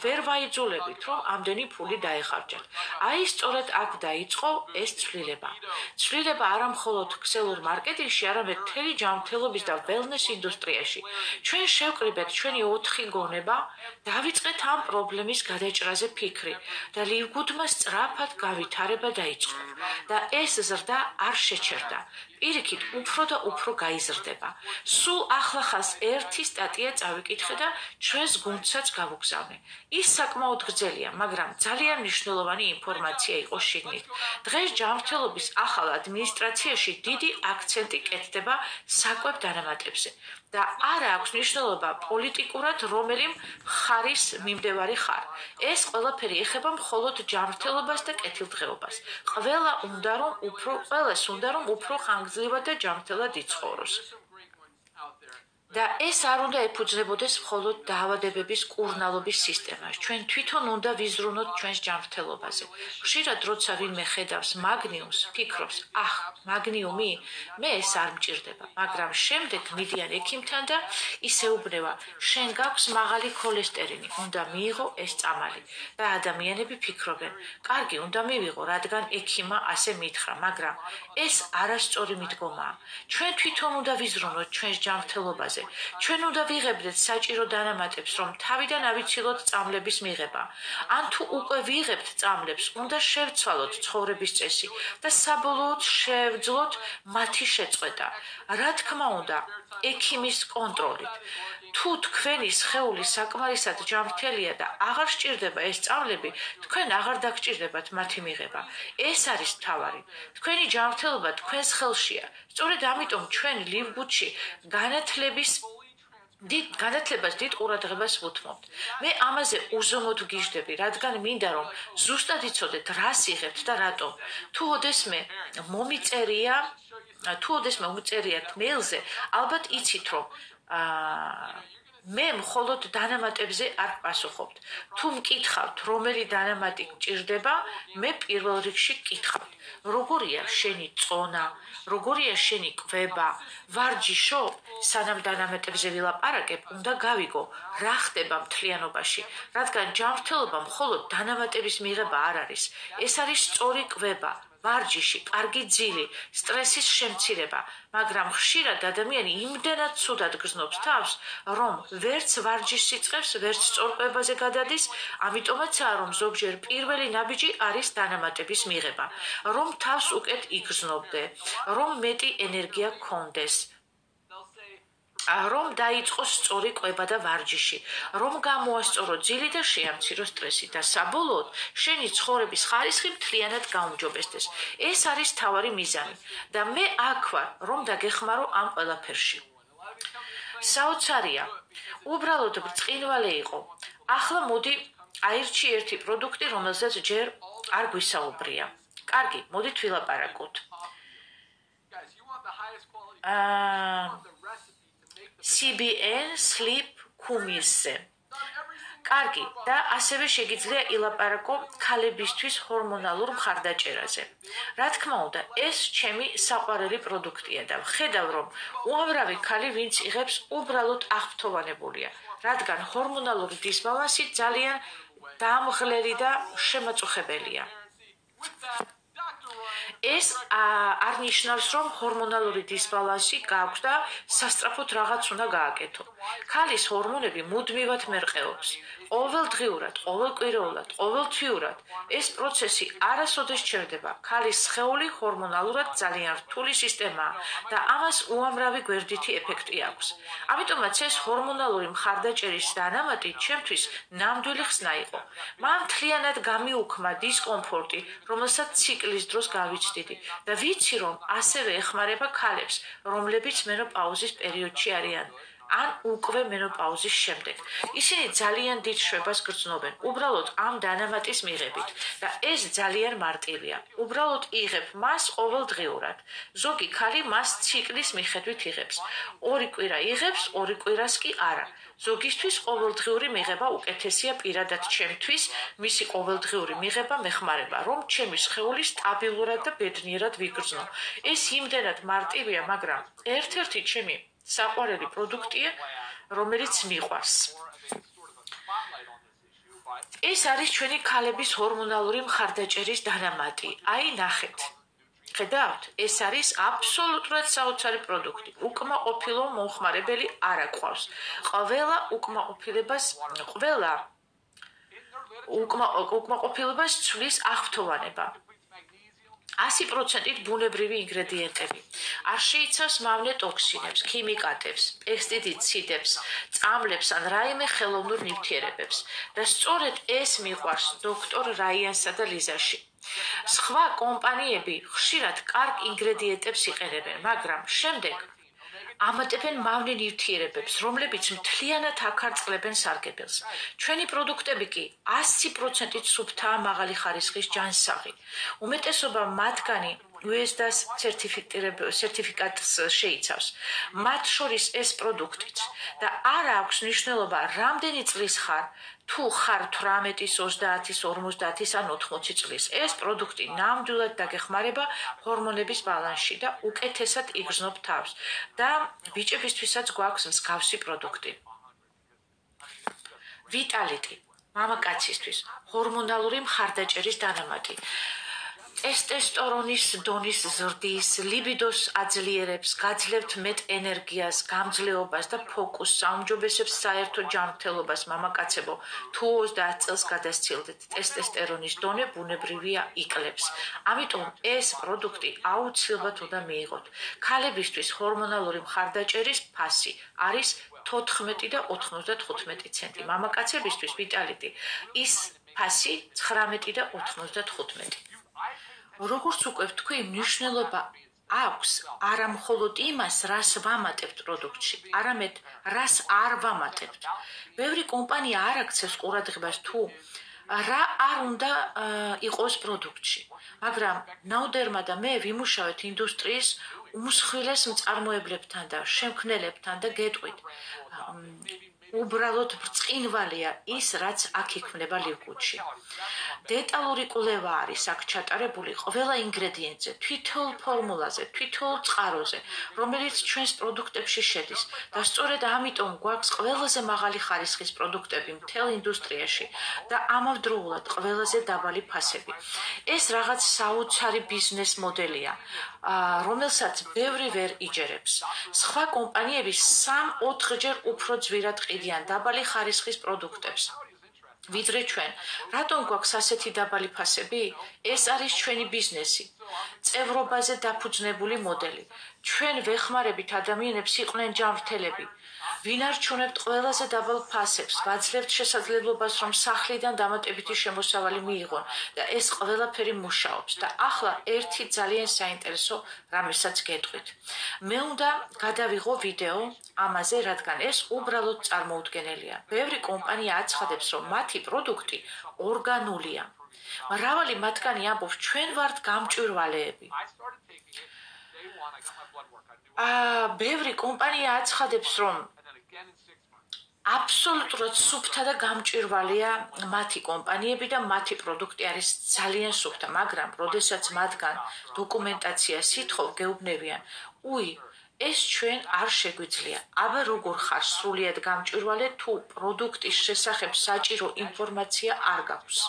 ვერ ვაიძულებით, რომ ამდენი ფული დაეხარჯათ. აი სწორედ აქ დაიწყო ეს ცვლილება. ცვლილება არა მხოლოდ ქსელურ მარკეტინგში, არამედ მთელი ჯანმრთელობის და ველნეს ინდუსტრიაში. ჩვენ შევკრიბეთ ჩვენი 4 გონება, დავიწყეთ ამ პრობლემის გადაჭრაზე ფიქრი და ლივგუდმა სწრაფად გავითარება დაიწყო. და ეს ზრდა არ შეჩერდა. პირიქით, უფრო და უფრო გაიზრდება. სულ ახლახანს ერთი სტატია წავიკითხე და ჩვენს გუნდსაც გავუგზავნე. ის საკმაოდ გრძელია, მაგრამ ძალიან მნიშვნელოვანი ინფორმაცია იყო შიგნით. დღეს ჯანმრთელობის ახალ ადმინისტრაციაში დიდი აქცენტი კეთდება საკვებ დანამატებზე. და არა აქვს მნიშვნელობა პოლიტიკურად რომელი მხარის მიმდევარი ხარ. ეს ყველაფერი ეხება მხოლოდ ჯანმრთელობას და კეთილდღეობას. ყველას უნდა რომ უფრო ხანგრძლივად და ჯანმრთელად იცხოვროს. და ეს არ უნდა ეფუძნებოდეს მხოლოდ დაავადებების კურნალობის სისტემას. ჩვენ თვითონ უნდა ვიზრუნოთ ჩვენს ჯანმრთელობაზე. ხშირად როცა ვინმე ხედავს მაგნიუმს, ფიქრობს, მაგნიუმი, მე ეს არ მჭირდება, მაგრამ შემდეგ მიდიან ექიმთან და ისეუბნება, შენ გაქვს მაღალი ქოლესტერინი, უნდა მიიღო ეს წამალი. და ადამიანები ფიქრობენ, კარგი, უნდა მივიღო, რადგან ექიმმა ასე მითხრა, მაგრამ ეს არასწორი მიდგომაა. ჩვენ თვითონ უნდა ვიზრუნოთ ჩვენს ჯანმრთელობაზე. ჩვენ უნდა ვიღებდეთ საჭირო დანამატებს, რომ თავიდან ავიცილოთ წამლების მიღება. ან თუ უკვე ვიღებთ წამლებს, უნდა შევცვალოთ ცხოვრების წესი და საბოლოოდ შევძლოთ მათი შეწყვეტა. რა თქმა უნდა, ექიმის კონტროლით. თუ თქვენი სხეული საკმარისად ჯანმრთელია და აღარ სჭირდება ეს წამლები, თქვენ აღარ დაგჭირდებათ მათი მიღება. ეს არის მთავარი. თქვენი ჯანმრთელობა თქვენს ხელშია. სწორედ ამიტომ ჩვენ ლივგუდში განათლებას დიდ ყურადღებას ვუთმობთ. მე ამაზე უზომოდ ვგიჟდები, რადგან მინდა რომ ზუსტად იცოდეთ, რას იღებთ და რატომ. თუ ოდესმე მომიწერიათ მეილზე, ალბათ იცით, რომ მე მხოლოდ დანამატებზე არ ვპასუხობთ. თუ მკითხავთ, რომელი დანამატი გჭირდება, მე პირველ რიგში გკითხავთ. როგორია შენი წონა, როგორია შენი კვება, ვარჯიშო, სანამ დანამატებზე ვილაპარაკებ, უნდა გავიგო, რა ხდება მთლიანობაში, რადგან ჯანმრთელობა მხოლოდ დანამატების მიღება არ არის. ეს არის სწორი კვება, ვარჯიში, კარგი ძილი, სტრესის შემცირება, მაგრამ ხშირად ადამიანი იმდენად ცუდად გრძნობს თავს, რომ ვერც ვარჯიშს იწყებს, ვერც სწორკვებაზე გადადის, ამიტომაცაა, რომ ზოგჯერ პირველი ნაბიჯი არის დანამატების მიღება, რომ თავს უკეთ იგრძნობდე, რომ მეტი ენერგია გქონდეს. რომ დაიწყოს სწორი კვება და ვარჯიში, რომ გამოასწორო ძილი და შეამცირო სტრესი და საბოლოოდ შენი ცხოვრების ხარისხი მთლიანად გაუმჯობესდეს. ეს არის მთავარი მიზანი და მე აქ ვარ, რომ დაგეხმარო ამ ყველაფერში. საოცარია, უბრალოდ ბრწყინვალე იყო. ახლა მოდი აირჩი ერთი პროდუქტი, რომელზეც ჯერ არ გვისაუბრია. კარგი, მოდით ვილაპარაკოთ. CBN Sleep Kumis-ზე. კარგი, და ასევე შეგიძლია ილაპარაკო ქალებისთვის ჰორმონალურ მხარდაჭერაზე. რა თქმა უნდა, ეს ჩემი საყვარელი პროდუქტია და ვხედავ, რომ უამრავი ქალი, ვინც იღებს, უბრალოდ აღფრთოვანებულია, რადგან ჰორმონალური დისბალანსი ძალიან დამღლელი და შემაწუხებელია. ეს არ ნიშნავს, რომ ჰორმონალური დისბალანსი გაქვს და სასწრაფოდ რაღაც უნდა გააკეთო. ქალის ჰორმონები მუდმივად მერყეობს. ყოველდღიურად, ყოველკვირეულად, ყოველთვიურად ეს პროცესი არასოდეს ჩერდება. ქალის სხეული ჰორმონალურად ძალიან რთული სისტემაა და ამას უამრავი გვერდითი ეფექტი აქვს. ამიტომაც ეს ჰორმონალური მხარდაჭერის დანამატი ჩემთვის ნამდვილი ხსნა იყო. მან მთლიანად გამიუქმა დისკომფორტი, რომელსაც ციკლის დროს გავიცდიდი და ვიცი, რომ ასევე ეხმარება ქალებს, რომლებიც მენოპაუზის პერიოდში არიან. ან უკვე მენოპაუზის შემდეგ. ისინი ძალიან დიდ შვებას გრძნობენ, უბრალოდ ამ დანამატის მიღებით და ეს ძალიან მარტივია. უბრალოდ იღებ მას ყოველდღიურად. ზოგი ქალი მას ციკლის მიხედვით იღებს. 2 კვირა იღებს, 2 კვირას კი არა. ზოგისთვის ყოველდღიური მიღება უკეთესია, პირადად ჩემთვის მისი ყოველდღიური მიღება მეხმარება, რომ ჩემი სხეული სტაბილურად და ბედნიერად ვიგრძნო. ეს იმდენად მარტივია, მაგრამ ერთ-ერთი ჩემი საყვარელი პროდუქტია რომელიც მიყვარს. ეს არის ჩვენი ქალების ჰორმონალური მხარდაჭერის დანამატი. აი ნახეთ. ხედავთ, ეს არის აბსოლუტურად საოცარი პროდუქტი. უკმაყოფილო მომხმარებელი არ აყვავს. ყველა უკმაყოფილებას ცვლის აღფრთოვანება. 100%-ით ბუნებრივი ინგრედიენტები. არ შეიცავს მავნე ტოქსინებს, ქიმიკატებს, პესტიციდებს, წამლებს ან რაიმე ხელოვნურ ნივთიერებებს. და სწორედ ეს მიყვარს დოქტორ რაიანსა და ლიზაში. სხვა კომპანიები ხშირად კარგ ინგრედიენტებს იყენებენ, მაგრამ შემდეგ ამატებენ მავნე ნივთიერებებს, რომლებიც მთლიანად აქარწყლებენ სარგებელს. ჩვენი პროდუქტები კი 100%-ით სუფთაა მაღალი ხარისხის ჯანსაღი. უმეტესობა მათგანი USDA-ს სერტიფიკატს შეიცავს. მათ შორის ეს პროდუქტიც და არ აქვს მნიშვნელობა რამდენი წლის ხარ, თუ ხარ 18-ის, 30-ის, 50-ის ან 80 წლის. ეს პროდუქტი ნამდვილად დაგეხმარება ჰორმონების ბალანსში და უკეთესად იგრძნობ თავს და ბიჭებისთვისაც გვაქვს მსგავსი პროდუქტი. ვიტალიტი, მამაკაცისთვის ჰორმონალური მხარდაჭერის დანამატი. ტესტესტერონის დონის ზრდის, ლიბიდოს აძლიერებს, გაძლევთ მეტ ენერგიას, გამძლეობას და ფოკუსს, აუმჯობესებს საერთო ჯანმრთელობას მამაკაცებო. თუ 30 წელს გადასცილდეთ, ტესტესტერონის დონე ბუნებრივია იკლებს. ამიტომ ეს პროდუქტი აუცილებლად უნდა მიიღოთ. ქალებისთვის ჰორმონალური მხარდაჭერის ფასი არის 14 და 95 ცენტი. მამაკაცებისთვის ვიტალიტი ის ფასი 19 და 95. როგორც უკვე ვთქვი, მნიშვნელობა აქვს არა მხოლოდ იმას, რას ვამატებთ პროდუქტში, არამედ რას არ ვამატებთ. ბევრი კომპანია არ აქცევს ყურადღებას თუ რა არ უნდა იყოს პროდუქტში, მაგრამ ნაუდერმა და მე ვიმუშავეთ ინდუსტრიის უმსხვილეს მწარმოებლებთან და შემქმნელებთან და გეტყვით. უბრალოდ ბრწყინვალეა ის, რაც აქ იქმნება ლივგუთში. დეტალური კვლევა არის აქ ჩატარებული ყველა ინგრედიენტზე, თითოეულ ფორმულაზე, თითოეულ წყაროზე, რომელიც ჩვენს პროდუქტებში შედის და სწორედ ამიტომ გვაქვს ყველაზე მაღალი ხარისხის პროდუქტები მთელ ინდუსტრიაში და ამავდროულად ყველაზე დაბალი ფასები. ეს რაღაც საოცარი ბიზნეს მოდელია, რომელსაც ბევრი ვერ იჯერებს. სხვა კომპანიები 3-4 ჯერ უფრო ძვირად ყიდიან დაბალი ხარისხის პროდუქტებს. ვიდრე ჩვენ, რატომ გვაქვს ასეთი დაბალი ფასები? ეს არის ჩვენი ბიზნესი, წევრობაზე დაფუძნებული მოდელი. ჩვენ ვეხმარებით ადამიანებს იყვნენ ჯანმრთელები. ვინარჩუნებთ ყველაზე დაბალ ფასებს, ვაძლევთ შესაძლებლობას, რომ სახლიდან დამატებითი შემოსავალი მიიღონ და ეს ყველაფერი მუშაობს. და ახლა ერთი ძალიან საინტერესო რამესაც გეტყვით. მე უნდა გადავიღო ვიდეო ამაზე, რადგან ეს უბრალოდ წარმოუდგენელია. ბევრი კომპანია აცხადებს, რომ მათი პროდუქტი ორგანულია. მრავალი მათგანი ამბობს, ჩვენ ვართ გამჭვირვალეები. ბევრი კომპანია აცხადებს, რომ აბსოლუტურად სუფთა და გამჭვირვალეა მათი კომპანიები და მათი პროდუქტი არის ძალიან სუფთა, მაგრამ როდესაც მათგან დოკუმენტაციას ითხოვ, გეუბნებიან, ეს ჩვენ არ შეგვიძლია. აბა როგორ ხარ სრულიად გამჭვირვალე, თუ პროდუქტის შესახებ საჭირო ინფორმაცია არ გაქვს.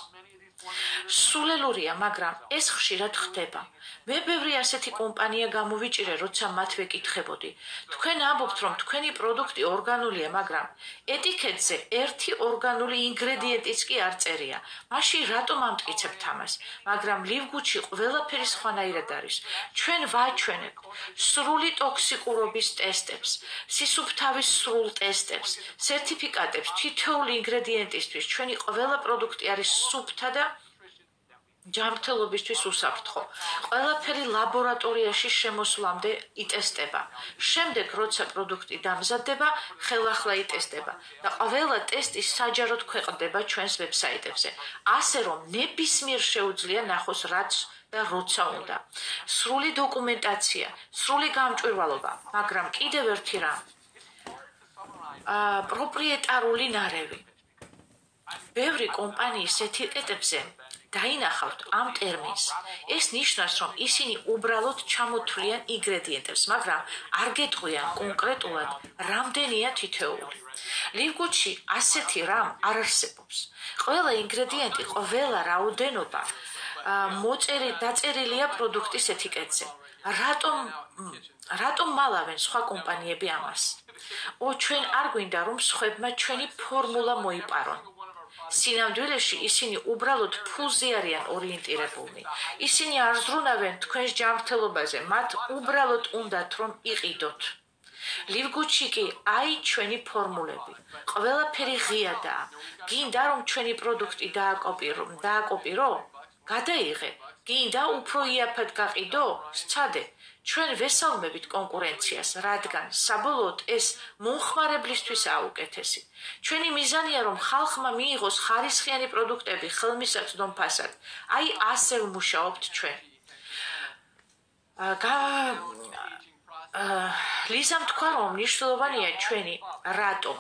სულელურია, მაგრამ ეს ხშირად ხდება. მე ბევრი ასეთი კომპანია გამოვიჭირე, როცა მათ ვეკითხებოდი. თქვენ ამბობთ, რომ თქვენი პროდუქტი ორგანულია, მაგრამ ეტიკეტზე ერთი ორგანული ინგრედიენტიც კი არ წერია. მაშინ რატომ ამტკიცებთ ამას? მაგრამ ლივგუთში ყველაფერი სხვანაირად არის. ჩვენ ვაჩვენებთ სრული ტოქსიკურობის ტესტებს, სისუფთავის სრულ ტესტებს, სერტიფიკატებს თითოეული ინგრედიენტისთვის. ჩვენი ყველა პროდუქტი არის სუფთა და ჯანმრთელობისთვის უსაფრთხო. ყველაფერი ლაბორატორიაში შემოსვლამდე იტესტება. შემდეგ, როცა პროდუქტი დამზადდება, ხელახლა იტესტება და ყველა ტესტი საჯაროდ ქვეყნდება ჩვენს ვებსაიტებზე. ასე რომ ნებისმიერ შეუძლია ნახოს რაც და როცა უნდა. სრული დოკუმენტაცია, სრული გამჭვირვალობა, მაგრამ კიდევ ერთი რამ. პროპრიეტარული ნარევი. ბევრი კომპანიის ეტიკეტებზე დაინახავთ ამ ტერმინს. ეს ნიშნავს, რომ ისინი უბრალოდ ჩამოთვლიან ინგრედიენტებს, მაგრამ არ გეტყვიან კონკრეტულად, რამდენია თითოეული. ლივგუთში ასეთი რამ არ არსებობს. ყველა ინგრედიენტი, ყველა რაოდენობა დაწერილია პროდუქტის ეტიკეტზე. რატომ მალავენ სხვა კომპანიები ამას? ჩვენ არ გვინდა რომ სხვებმა ჩვენი ფორმულა მოიპარონ. სინამდვილეში ისინი უბრალოდ ფულზე არიან ორიენტირებულნი. ისინი არ ზრუნავენ თქვენს ჯანმრთელობაზე, მათ უბრალოდ უნდათ რომ იყიდოთ. ლივგუთში კი აი ჩვენი ფორმულები. ყველაფერი ღიადაა. გინდა რომ ჩვენი პროდუქტი დააკოპირო? გადაიღე. გინდა უფრო იაფად გაყიდო? სცადე. ჩვენ ვესალმებით კონკურენციას, რადგან საბოლოოდ ეს მომხმარებლისთვისაა უკეთესი. ჩვენი მიზანია რომ ხალხმა მიიღოს ხარისხიანი პროდუქტები ხელმისაწვდომ ფასად. აი ასე ვმუშაობთ ჩვენ. ლიზამ თქვა რომ მნიშვნელოვანია ჩვენი რატომ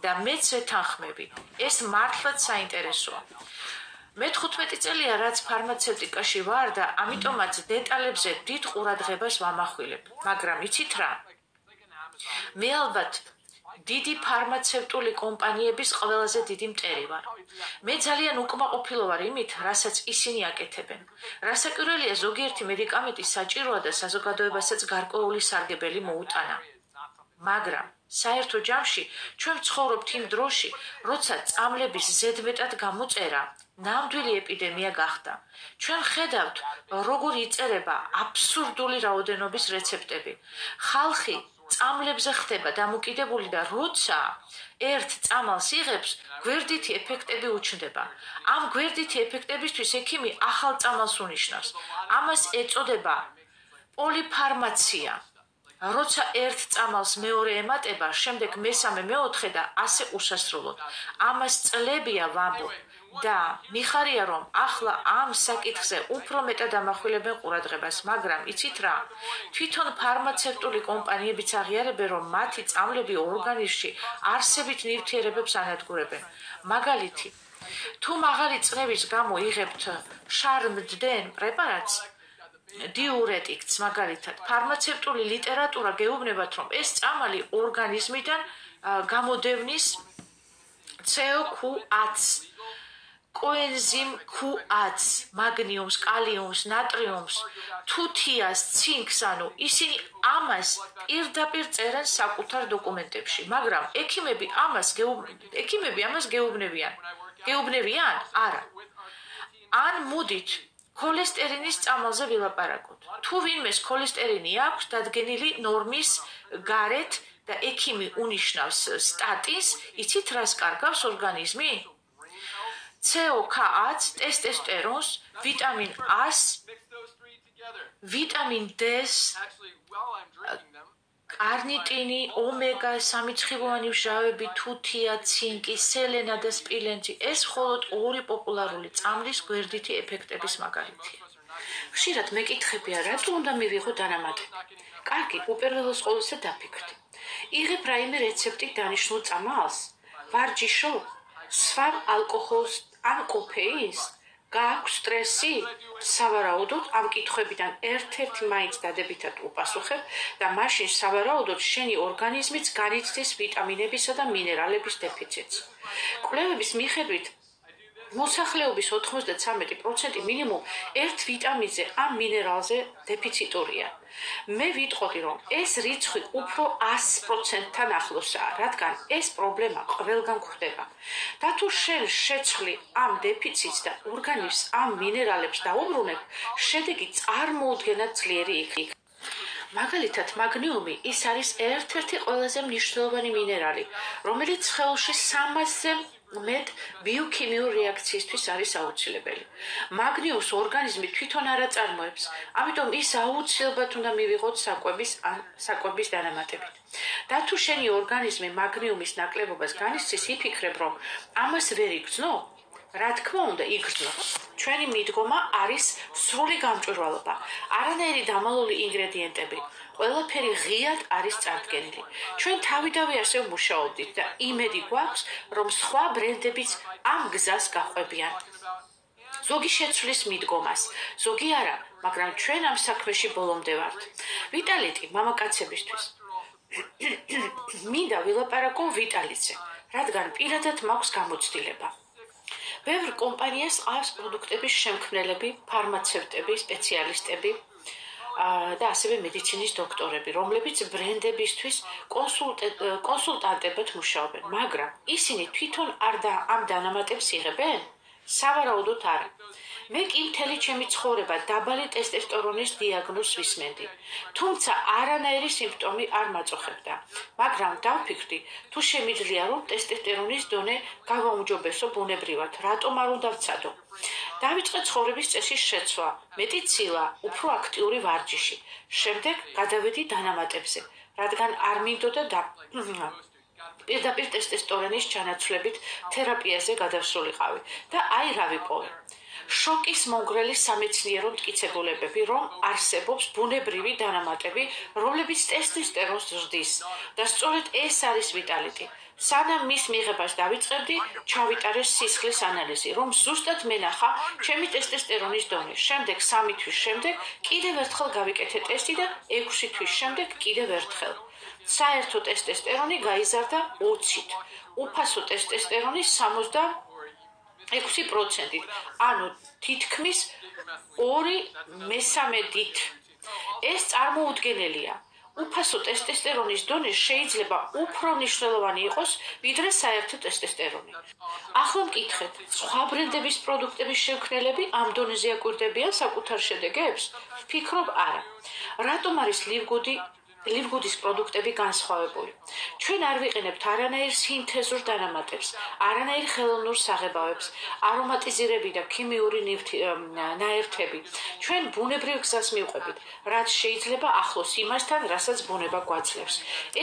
და მეც ვეთანხმები. ეს მართლაც საინტერესოა. მე 15 წელია რაც ფარმაცევტიკაში ვარ და ამიტომაც დეტალებზე დიდ ყურადღებას ვამახვილებ. მაგრამ იცით რა? მე ალბათ დიდი ფარმაცევტული კომპანიების ყველაზე დიდი მტერი ვარ. მე ძალიან უკმაყოფილო ვარ იმით, რასაც ისინი აკეთებენ. რასაკვირველია, ზოგიერთი მედიკამენტი საჭიროა და საზოგადოებასაც გარკვეული სარგებელი მოუტანა. მაგრამ საერთო ჯამში ჩვენ ვცხოვრობთ იმ დროში, როცა წამლების ზედმეტად გამოწერა ნამდვილი ეპიდემია გახდა. ჩვენ ხედავთ, როგორ იწერება აბსურდული რაოდენობის რეცეპტები. ხალხი წამლებზე ხდება დამოკიდებული და როცა ერთ წამალს იღებს, გვერდითი ეფექტები უჩნდება. ამ გვერდითი ეფექტებისთვის ექიმი ახალ წამალს უნიშნავს. ამას ეწოდება პოლიფარმაცია. როცა ერთ წამალს მეორე ემატება, შემდეგ მესამე, მეოთხე და ასე უსასრულოდ. ამას წლებია ვამბობ და მიხარია რომ ახლა ამ საკითხზე უფრო მეტად ამახვილებენ ყურადღებას, მაგრამ იცით რა? თვითონ ფარმაცევტული კომპანიებიც აღიარებენ რომ მათი წამლები ორგანიზმში არსებით ნივთიერებებს ანადგურებენ. მაგალითი, თუ მაღალი წნევის გამო იღებთ შარმდენ პრეპარატს, დიურეტიკს მაგალითად, ფარმაცევტული ლიტერატურა გეუბნებათ რომ ეს წამალი ორგანიზმიდან გამოდევნის CO-Q10, კოენზიმ Q10, მაგნიუმს, კალიუმს, ნატრიუმს, თუთიას, ცინკს, ანუ ისინი ამას პირდაპირ წერენ საკუთარ დოკუმენტებში, მაგრამ ექიმები ამას გეუბნებიან? არა. ან მუდით ქოლესტერინის წამალზე ვილაპარაკოთ. თუ ვინმეს ქოლესტერინი აქვს დადგენილი ნორმის გარეთ და ექიმი უნიშნავს სტატინს, იცით რას კარგავს ორგანიზმი? CO-K10, ტესტესტერონს, ვიტამინ A-ს, ვიტამინ D-ს, კარნიტინი, ომეგა, სამიცხილოვანი მჟავები, თუთია, ცინკი, სელენა და სპილენძი. ეს მხოლოდ ორი პოპულარული წამლის გვერდითი ეფექტების მაგალითია. ხშირად მეკითხებია, რატო უნდა მივიღო დანამატები? კარგი, უპირველეს ყოვლისა დაფიქრდი. იღებ რაიმე რეცეპტით დანიშნულ წამალს? ვარჯიშო? სვამ ალკოჰოლს ან კოფეინს? გააქვს სტრესი? სავარაუდოდ ამ კითხვებიდან ერთ-ერთი მაინც დადებითად უპასუხებ და მაშინ სავარაუდოდ შენი ორგანიზმიც განიცდის ვიტამინებისა და მინერალების დეფიციტს. კვლევების მიხედვით მოსახლეობის 93% მინიმუმ ერთ ვიტამინზე ან მინერალზე დეფიციტურია. მე ვიტყოდი, რომ ეს რიცხვი უფრო 100%-თან ახლოსაა, რადგან ეს პრობლემა ყველგან გვხვდება. და თუ შენ შეცვლი ამ დეფიციტს და ორგანიზმს ამ მინერალებს დაუბრუნებ, შედეგი წარმოუდგენად ძლიერი იქნება. მაგალითად, მაგნიუმი ის არის ერთ-ერთი ყველაზე მნიშვნელოვანი მინერალი, რომელიც სხეულში 300-ზე მეტ ბიოქიმიურ რეაქციისთვის არის აუცილებელი. მაგნიუმს ორგანიზმი თვითონ არ აწარმოებს, ამიტომ ის აუცილებლად უნდა მივიღოთ საკვების დანამატებით. და თუ შენი ორგანიზმი მაგნიუმის ნაკლებობას განიცდის, იფიქრებ, რომ ამას ვერ იგრძნო, რა თქმა უნდა, იგრძნო. ჩვენი მიდგომა არის სრული გამჭვირვალობა, არანაირი დამალული ინგრედიენტები. ყველაფერი ღიად არის წარდგენილი. ჩვენ თავიდანვე ასე ვმუშაობდით და იმედი გვაქვს, რომ სხვა ბრენდებიც ამ გზას გაყვებიან. ზოგი შეცვლის მიდგომას, ზოგი არა, მაგრამ ჩვენ ამ საქმეში ბოლომდე ვართ. ვიტალიტი მამაკაცებისთვის. მინდა ვილაპარაკო ვიტალიძე, რადგან პირადად მაქვს გამოცდილება. ბევრ კომპანიას ყავს პროდუქტების შემქმნელები, ფარმაცევტები, სპეციალისტები და ასევე მედიცინის დოქტორები, რომლებიც ბრენდებისთვის კონსულტანტებად მუშაობენ, მაგრამ ისინი თვითონ ამ დანამატებს იღებენ? სავარაუდოდ არა. მე კი მთელი ჩემი ცხოვრება დაბალი ტესტესტერონის დიაგნოზს ვისმენდი, თუმცა არანაირი სიმპტომი არ მაწუხებდა, მაგრამ დავფიქრდი, თუ შემიძლია რომ ტესტესტერონის დონე გავაუმჯობესო ბუნებრივად, რატომ არ უნდა ვცადო? დავიწყე ცხოვრების წესის შეცვლა, მეტი ცილა, უფრო აქტიური ვარჯიში. შემდეგ გადავედი დანამატებზე, რადგან არ მინდოდა პირდაპირ ტესტესტერონის ჩანაცვლებით თერაპიაზე გადასულიყავი და აი რა ვიპოვე. შოკის მომგვრელი სამეცნიერო მტკიცებულებები, რომ არსებობს ბუნებრივი დანამატები, რომლებიც ტესტესტერონს ზრდის და სწორედ ეს არის ვიტალიტი. სანამ მის მიღებას დავიწყებდი, ჩავიტარე სისხლის ანალიზი, რომ ზუსტად მენახა ჩემი ტესტესტერონის დონე. შემდეგ 3 თვის შემდეგ კიდევ ერთხელ გავიკეთე ტესტი და 6 თვის შემდეგ კიდევ ერთხელ. საერთო ტესტესტერონი გაიზარდა 20-ით, უფასო ტესტესტერონი 66%-ით, ანუ თითქმის 2/3-ით. ეს წარმოუდგენელია. უფასო ტესტესტერონის დონე შეიძლება უფრო მნიშვნელოვანი იყოს, ვიდრე საერთო ტესტესტერონი. ახლა მკითხეთ, სხვა ბრენდების პროდუქტების შემქმნელები ამ დონეზე აკვირდებიან საკუთარ შედეგებს? ვფიქრობ, არა. რატომ არის ლივგუდის პროდუქტები განსხვავებული? ჩვენ არ ვიყენებთ არანაირ სინთეზურ დანამატებს, არანაირ ხელოვნურ საღებავებს, არომატიზირები და ქიმიური ნაერთები. ჩვენ ბუნებრივ გზას მივყვებით, რაც შეიძლება ახლოს იმასთან, რასაც ბუნება გვაძლევს.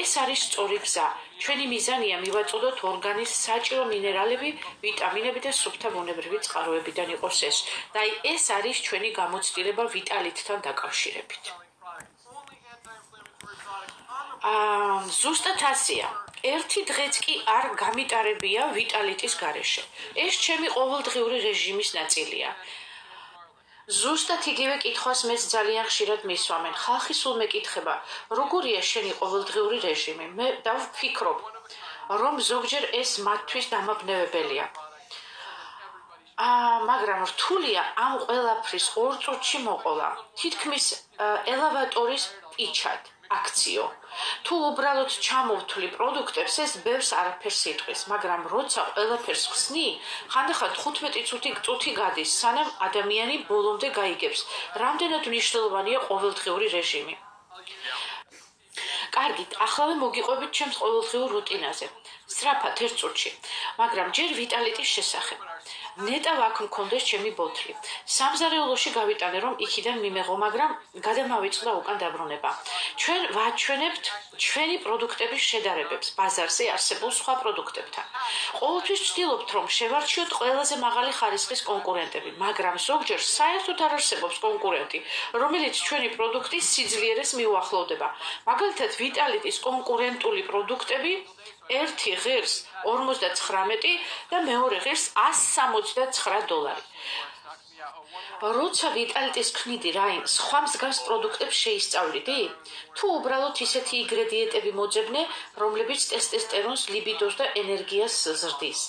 ეს არის სწორი გზა. ჩვენი მიზანია მივაწოდოთ ორგანის საჭირო მინერალები, ვიტამინები და სუფთა ბუნებრივი წყაროებიდან იყოს ეს. და ეს არის ჩვენი გამოცდილება ვიტალიტთან დაკავშირებით. ზუსტად ასეა. ერთი დღეც კი არ გამიტარებია ვიტალიტის გარეშე. ეს ჩემი ყოველდღიური რეჟიმის ნაწილია. ზუსტად იგივე კითხვას მეც ძალიან ხშირად მისვამენ. ხალხი სულ მეკითხება, როგორია შენი ყოველდღიური რეჟიმი? მე დავფიქრობ, რომ ზოგჯერ ეს მათთვის დამაბნევებელია. მაგრამ რთულია ამ ყველაფრის 2 წუთში მოყოლა. თითქმის ელევატორის პიჩად. აქციო. თუ უბრალოდ ჩამოვთვლი პროდუქტებს, ეს ბევრს არაფერს იტყვის, მაგრამ როცა ყველაფერს ხსნი, ხანდახან 15 წუთი გადის, სანამ ადამიანი ბოლომდე გაიგებს, რამდენად მნიშვნელოვანია ყოველდღიური რეჟიმი. კარგით, ახლა მოგიყვებით ჩემს ყოველდღიურ რუტინაზე. სწრაფად 1 წუთში, მაგრამ ჯერ ვიტალიტის შესახებ. ნეტა აქ მქონდეს ჩემი ბოთლი. სამზარეულოში გავიტანე, რომ იქიდან მიმეღო, მაგრამ გადამავიწყდა უკან დაბრუნება. ჩვენ ვაჩვენებთ ჩვენი პროდუქტების შედარებებს ბაზარზე არსებულ სხვა პროდუქტებთან. ყოველთვის ვცდილობთ, რომ შევარჩიოთ ყველაზე მაღალი ხარისხის კონკურენტები, მაგრამ ზოგჯერ საერთოდ არ არსებობს კონკურენტი, რომელიც ჩვენი პროდუქტის სიძლიერეს მიუახლოვდება. მაგალითად, ვიტალიტის კონკურენტული პროდუქტები ერთი ღირს 59 და მეორე ღირს $169. როცა ვიტალიტის ქმნიდი რაიმ სხვა მსგავს პროდუქტებს შეისწავლიდი? თუ უბრალოდ ისეთი ინგრედიენტები მოძებნე, რომლებიც ტესტესტერონს, ლიბიდოს და ენერგიას ზრდის?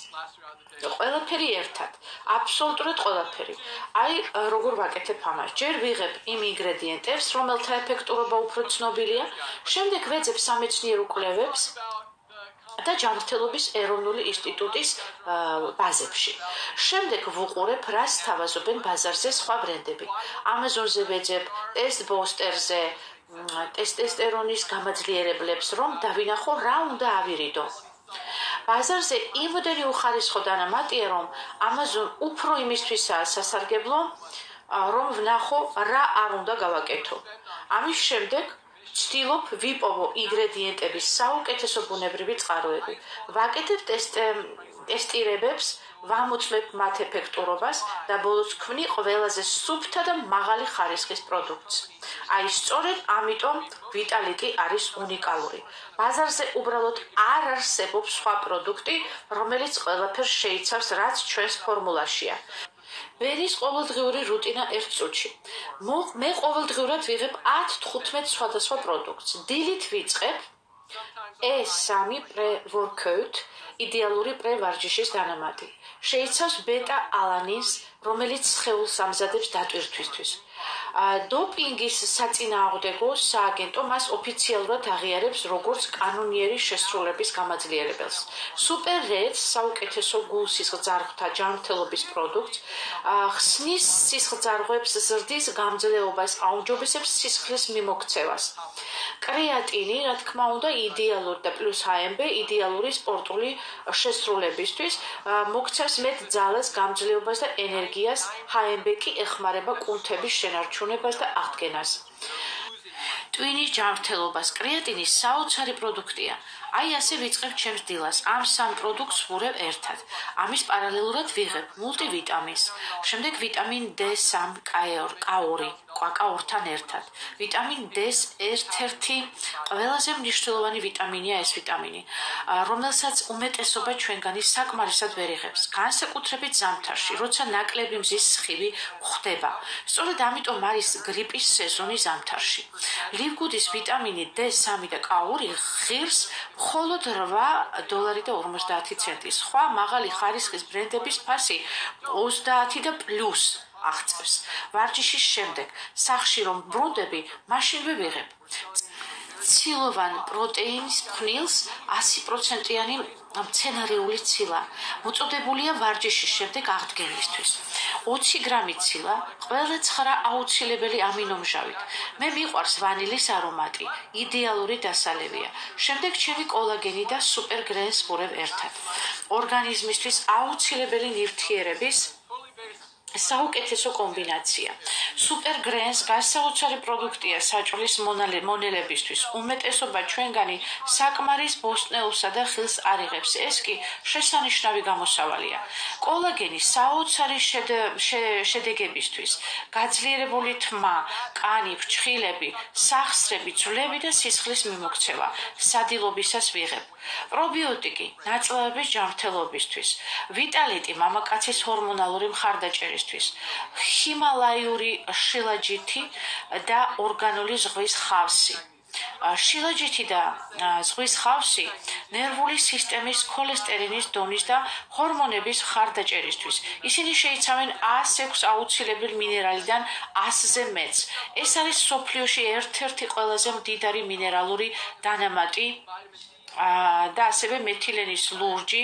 ყველაფერი ერთად, აბსოლუტურად ყველაფერი. აი, როგორ ვაკეთებ ამას? ჯერ ვიღებ იმ ინგრედიენტებს, რომელთა ეფექტურობა უფრო ცნობილია, შემდეგ ვეძებ სამეცნიერო კვლევებს და ჯანმრთელობის ეროვნული ინსტიტუტის ბაზებში. შემდეგ ვუყურებ, რას თავაზობენ ბაზარზე სხვა ბრენდები. Amazon-ზე ვეძებ, ტესტბოსტერზე, ტესტესტერონის გამაძლიერებლებს, რომ დავინახო, რა უნდა ავირიდო. ბაზარზე იმდენი უხარისხო დანამატია, რომ Amazon უფრო იმისთვისაა სასარგებლო, რომ ვნახო, რა არ უნდა გავაკეთო. ამის შემდეგ ვცდილობ ვიპოვო ინგრედიენტების საუკეთესო ბუნებრივი წყაროები. ვაკეთებ ტესტირებებს, ვამოწმებ მათ ეფექტურობას და ბოლოს ვქმნი ყველაზე სუფთა და მაღალი ხარისხის პროდუქტს. აი, სწორედ ამიტომ ვიტალიტი არის უნიკალური. ბაზარზე უბრალოდ არ არსებობს სხვა პროდუქტი, რომელიც ყველაფერს შეიცავს, რაც ჩვენს ფორმულაშია. ვერის ყოველდღიური რუტინა 1 წუთში. მე ყოველდღიურად ვიღებ 10-15 სხვადასხვა პროდუქტს. დილით ვიწყებ, E3 pre-workout იდეალური პრე-ვარჯიშის დანამატი. შეიცავს ბეტა-ალანინს, რომელიც სხეულს ამზადებს დატვირთვისთვის. დოპინგის საწინააღმდეგო სააგენტო მას ოფიციალურად აღიარებს როგორც კანონიერი შესრულების გამაძლიერებელს. Super Red საუკეთესო გულსისხლძარღვთა ჯანმრთელობის პროდუქტს ხსნის სისხლძარღვებს, ზრდის გამძლეობას, აუმჯობესებს სისხლის მიმოქცევას. კრეატინი, რა თქმა უნდა, იდეალური და პლუს HMB იდეალური სპორტული შესრულებისთვის, მოგცემს მეტ ძალას, გამძლეობას და ენერგიას, HMB კი ეხმარება კუნთების შენარჩუნებას და აღდგენას. ტვინის ჯანმრთელობას კრეატინი საოცარი პროდუქტია. აი ასე ვიწყებ ჩემს დილას. ამ სამ პროდუქტს ვურევ ერთად. ამის პარალელურად ვიღებ მულტივიტამინს, შემდეგ ვიტამინ D3 K2 კვაკაორთან ერთად. ვიტამინ D-ს ერთ-ერთი ყველაზე მნიშვნელოვანი ვიტამინია ეს ვიტამინი, რომელსაც უმეტესობა ჩვენგანი საკმარისად ვერ იღებს, განსაკუთრებით ზამთარში, როცა ნაკლები მზის სხივი გვხვდება. სწორედ ამიტომ არის გრიპის სეზონი ზამთარში. ლივგუდის ვიტამინი D3 და K2 ღირს მხოლოდ $8.50. სხვა მაღალი ხარისხის ბრენდების ფასი 30 და პლუს აღწევს. ვარჯიშის შემდეგ სახში რომ ბრუნდები, მაშინვე ვიღებ. ცილოვან პროტეინის ფხვნილს 100%-იანი მცენარეული ცილა, მოწოდებულია ვარჯიშის შემდეგ აღდგენისთვის. 20 გრამი ცილა, ყველა 9 აუცილებელი ამინომჟავით. მე მიყვარს ვანილის არომატი, იდეალური დასალევია. შემდეგ ჩემი კოლაგენი და სუპერგრენს ვურევ ერთად. ორგანიზმისთვის აუცილებელი ნივთიერების საუკეთესო კომბინაცია. სუპერგრენს გასაოცარი პროდუქტია საჭმლის მონელებისთვის. უმეტესობა ჩვენგანი საკმარის ბოსტნეულსა და ხილს არ იღებს. ეს კი შესანიშნავი გამოსავალია. კოლაგენი საოცარი შედეგებისთვის. გაძლიერებული თმა, კანი, ფრჩხილები, სახსრები, ძვლები და სისხლის მიმოქცევა. სადილობისას ვიღებ. პრობიოტიკი ნაწლავების ჯანმრთელობისთვის. ვიტალიტი მამაკაცის ჰორმონალური მხარდაჭერისთვის. ჰიმალაიური შილაჯითი და ორგანული ზღვის ხავსი. შილაჯითი და ზღვის ხავსი ნერვული სისტემის ქოლესტერინის დონის და ჰორმონების მხარდაჭერისთვის. ისინი შეიცავენ 106 აუცილებელ მინერალიდან 100-ზე მეტს. ეს არის მსოფლიოში ერთ-ერთი ყველაზე მდიდარი მინერალური დანამატი და ასევე მეთილენის ლურჯი.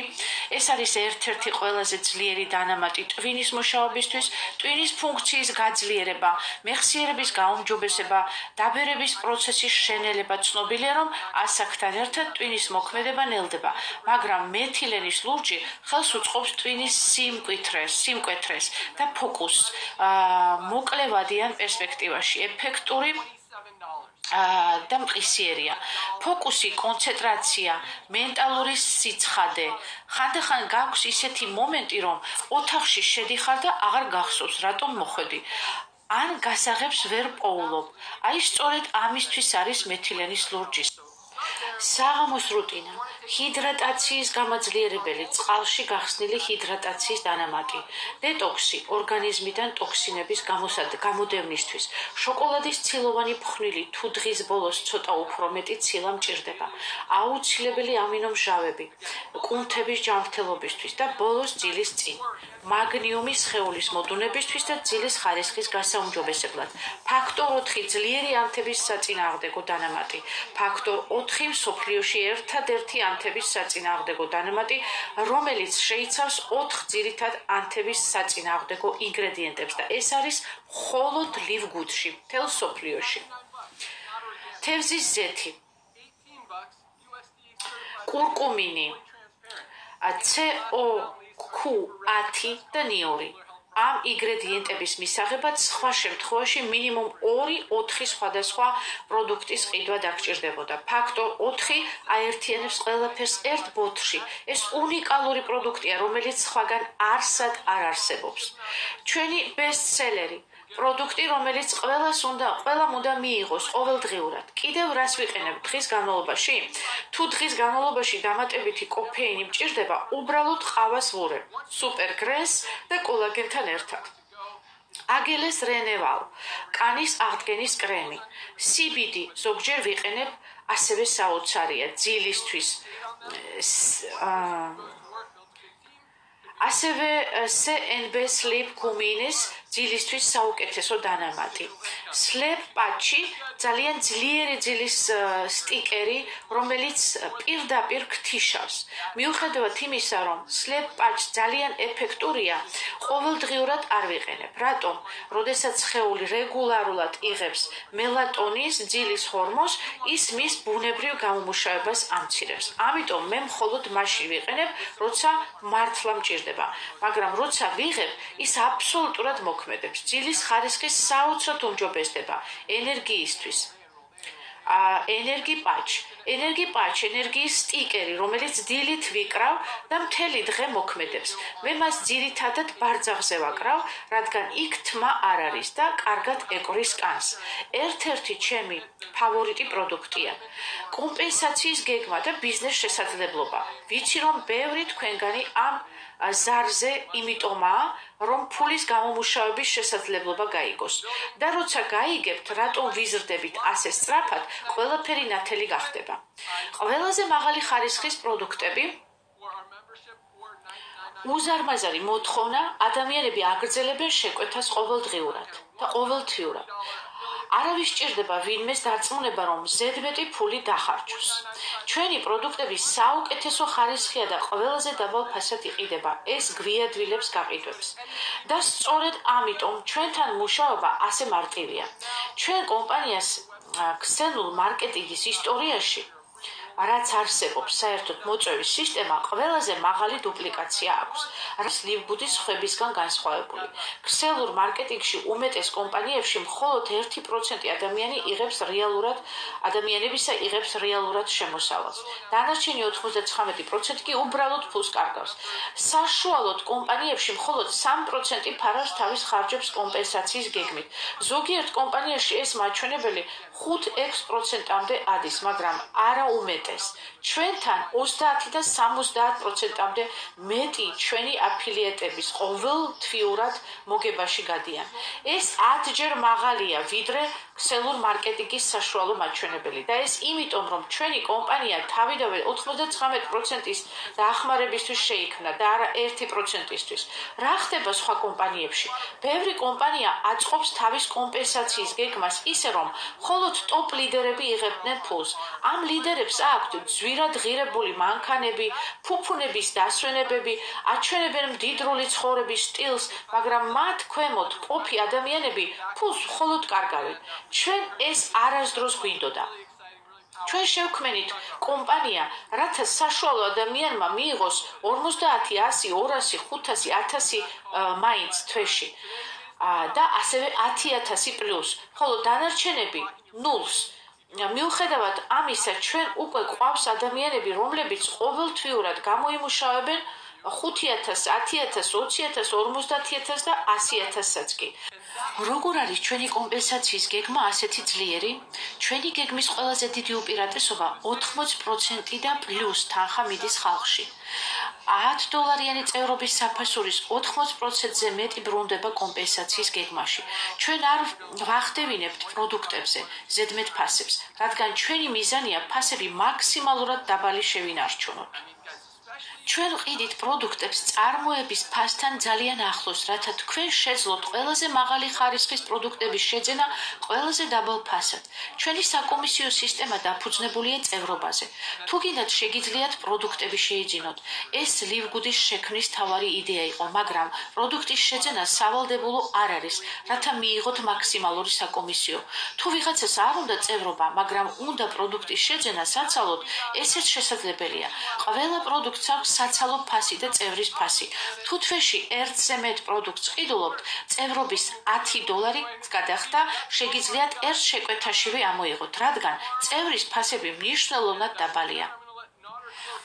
ეს არის ერთ-ერთი ყველაზე ძლიერი დანამატი ტვინის მუშაობისთვის, ტვინის ფუნქციის გაძლიერება, მეხსიერების გაუმჯობესება, დაბერების პროცესის შენელება. ცნობილია, რომ ასაკთან ერთად ტვინის მოქმედება ნელდება, მაგრამ მეთილენის ლურჯი ხელს უწყობს ტვინის სიმკვეთრეს და ფოკუსს მოკლევადიან პერსპექტივაში. ეფექტური და მყისიერია. ფოკუსი, კონცენტრაცია, მენტალური სიცხადე. ხანდახან გაქვს ისეთი მომენტი, რომ ოთახში შედიხარ და აღარ გახსოვს, რატომ მოხვედი. ან გასაღებს ვერ პოულობ. აი სწორედ ამისთვის არის მეთილენის ლურჯი. საღამოს რუტინა, ჰიდრატაციის გამაძლიერებელი, წყალში გახსნილი ჰიდრატაციის დანამატი, დეტოქსი, ორგანიზმიდან ტოქსინების გამოდევნისთვის, შოკოლადის ცილოვანი ფხვნილი, თუ დღის ბოლოს ცოტა უფრო მეტი ცილა მჭირდება, აუცილებელი ამინომჟავები, კუნთების ჯანმრთელობისთვის და ბოლოს ძილის წინ. მაგნიუმი სხეულის მოდუნებისთვის და ძილის ხარისხის გასაუმჯობესებლად. ფაქტორ 4 ძლიერი ანთების საწინააღმდეგო დანამატი. ფაქტორ 4 მსოფლიოში ერთადერთი ანთების საწინააღმდეგო დანამატი, რომელიც შეიცავს 4 ძირითად ანთების საწინააღმდეგო ინგრედიენტებს და ეს არის მხოლოდ ლივგუდში, მთელ მსოფლიოში. თევზის ზეთი, კურკუმინი, COQ10 და ნიორი. ამ ინგრედიენტების მისაღებად სხვა შემთხვევაში მინიმუმ 2-4 სხვადასხვა პროდუქტის ყიდვა დაგჭირდებოდა. ფაქტორ 4 აერთიანებს ყველაფერს ერთ ბოთლში. ეს უნიკალური პროდუქტია, რომელიც სხვაგან არსად არ არსებობს. ჩვენი ბესტსელერი, პროდუქტი, რომელიც ყველამ უნდა მიიღოს ყოველდღიურად. კიდევ რას ვიყენებ დღის განმავლობაში? თუ დღის განმავლობაში დამატებითი კოფეინი მჭირდება, უბრალოდ ყავას ვურევ, სუპერგრენს და კოლაგენთან ერთად. აგელეს რენევალ, კანის აღდგენის კრემი, CBD, ზოგჯერ ვიყენებ ასევე საოცარია ძილისთვის. ასევე CNB Sleep Cuminis ძილისთვის საუკეთესო დანამატი. Sleep Patch ძალიან ძლიერი ძილის სტიკერი, რომელიც პირდაპირ ქტიშავს. მიუხედავად იმისა, რომ Sleep Patch ძალიან ეფექტურია, ყოველდღიურად არ ვიყენებ. რატომ? როდესაც სხეული რეგულარულად იღებს მელატონის ძილის ჰორმონს, ის მის ბუნებრივ გამომუშავებას ამცირებს. ამიტომ მე მხოლოდ მაშინ ვიყენებ, როცა მართლა მჭირდება. მაგრამ როცა ვიღებ, ის აბსოლუტურად მოქმედებს. ძილის ხარისხი საოცრად უმჯობესდება ენერგიისთვის. ენერგიის სტიკერი, რომელიც დილით ვიკრავ და მთელი დღე მოქმედებს. მე მას ძირითადად ბარძაღზე ვაკრავ, რადგან იქ თმა არ არის და კარგად ეკვრის კანს. ერთ-ერთი ჩემი ფავორიტი პროდუქტია. კომპენსაციის გეგმა და ბიზნეს შესაძლებლობა. ვიცი, რომ ბევრი თქვენგანი ამ ზარზე იმიტომაა, რომ ფულის გამომუშავების შესაძლებლობა გაიგოს. და როცა გაიგებთ, რატომ ვიზრდებით ასე სწრაფად, ყველაფერი ნათელი გახდება. ყველაზე მაღალი ხარისხის პროდუქტები უზარმაზარი მოთხოვნა, ადამიანები აგრძელებენ შეკვეთას ყოველდღიურად და ყოველთვიურად. არავის სჭირდება ვინმეს დარწმუნება, რომ ზედმეტი ფული დახარჯოს. ჩვენი პროდუქტები საუკეთესო ხარისხია და ყველაზე დაბალ ფასად იყიდება. ეს გვიადვილებს გაყიდვებს. და სწორედ ამიტომ ჩვენთან მუშაობა ასე მარტივია. ჩვენ კომპანიას ქსელულ მარკეტინგის ისტორიაში რაც არსებობს საერთოდ მოწვევის სისტემა, ყველაზე მაღალი დუპლიკაცია აქვს, რაც ლივბუდის ხვებისგან განსხვავებული. ქსელურ მარკეტინგში უმეტეს კომპანიებში მხოლოდ 1% ადამიანებისა იღებს რეალურად შემოსავალს. დანარჩენი 99% კი უბრალოდ ფულს კარგავს. საშუალოდ კომპანიებში მხოლოდ 3% ფარავს თავის ხარჯებს კომპენსაციის გეგმით. ზოგიერთ კომპანიაში ეს მაჩვენებელი 5-6%-მდე ადის, მაგრამ არა უმეტეს. ჩვენთან 30 და 70%-მდე მეტი ჩვენი აფილიეტების ყოველთვიურად მოგებაში გადიან. ეს 10-ჯერ მაღალია, ვიდრე ქსელურ მარკეტინგის საშუალო მაჩვენებელი და ეს იმიტომ, რომ ჩვენი კომპანია თავიდანვე 99%-ის დაახმარებისთვის შეიქმნა და არა 1%-ისთვის. რა ხდება სხვა კომპანიებში? ბევრი კომპანია აწყობს თავის კომპენსაციის გეგმას ისე, რომ მხოლოდ ტოპ ლიდერები იღებდნენ ფულს. ამ ლიდერებს აქვთ ძვირად ღირებული მანქანები, ფუფუნების დასვენებები, აჩვენებენ მდიდრული ცხოვრების სტილს, მაგრამ მათ ქვემოთ მყოფი ადამიანები ფულს მხოლოდ კარგავენ. ჩვენ ეს არასდროს გვინდოდა. ჩვენ შევქმნით კომპანია, რათა საშუალო ადამიანმა მიიღოს 50, 100, 200, 500, 1000 მაინც თვეში და ასევე 10,000 პლუს, ხოლო დანარჩენები ნულს. მიუხედავად ამისა, ჩვენ უკვე გვყავს ადამიანები, რომლებიც ყოველთვიურად გამოიმუშავებენ 5,000, 10,000, 20,000, 50,000 და 100,000-საც კი. როგორ არის ჩვენი კომპენსაციის გეგმა ასეთი ძლიერი? ჩვენი გეგმის ყველაზე დიდი უპირატესობა 80% და პლუს თანხა მიდის ხალხში. $10 წევრობის საფასურის 80%-ზე მეტი ბრუნდება კომპენსაციის გეგმაში. ჩვენ არ ვახდევინებთ პროდუქტებზე ზედმეტ ფასებს, რადგან ჩვენი მიზანია ფასები მაქსიმალურად დაბალი შევინარჩუნოთ. ჩვენ ვყიდით პროდუქტებს წარმოების ფასთან ძალიან ახლოს, რათა თქვენ შეძლოთ ყველაზე მაღალი ხარისხის პროდუქტების შეძენა ყველაზე დაბალ ფასად. ჩვენი საკომისიო სისტემა დაფუძნებულია წევრობაზე. თუ გინდათ შეგიძლიათ პროდუქტები შეიძინოთ. ეს ლივგუდის შექმნის თავარი იდეა იყო, მაგრამ პროდუქტის შეძენა სავალდებულო არ არის, რათა მიიღოთ მაქსიმალური საკომისიო. თუ ვიღაცას არ უნდა წევრობა, მაგრამ უნდა პროდუქტის შეძენა საცალოდ, ესეც შესაძლებელია. ყველა პროდუქტს აქვს საცალო ფასი და წევრის ფასი. თუ თვეში ერთზე მეტ პროდუქტს ყიდულობთ, წევრობის $10 გადახდა შეგიძლიათ ერთ შეკვეთაშივე ამოიღოთ, რადგან წევრის ფასები მნიშვნელოვნად დაბალია.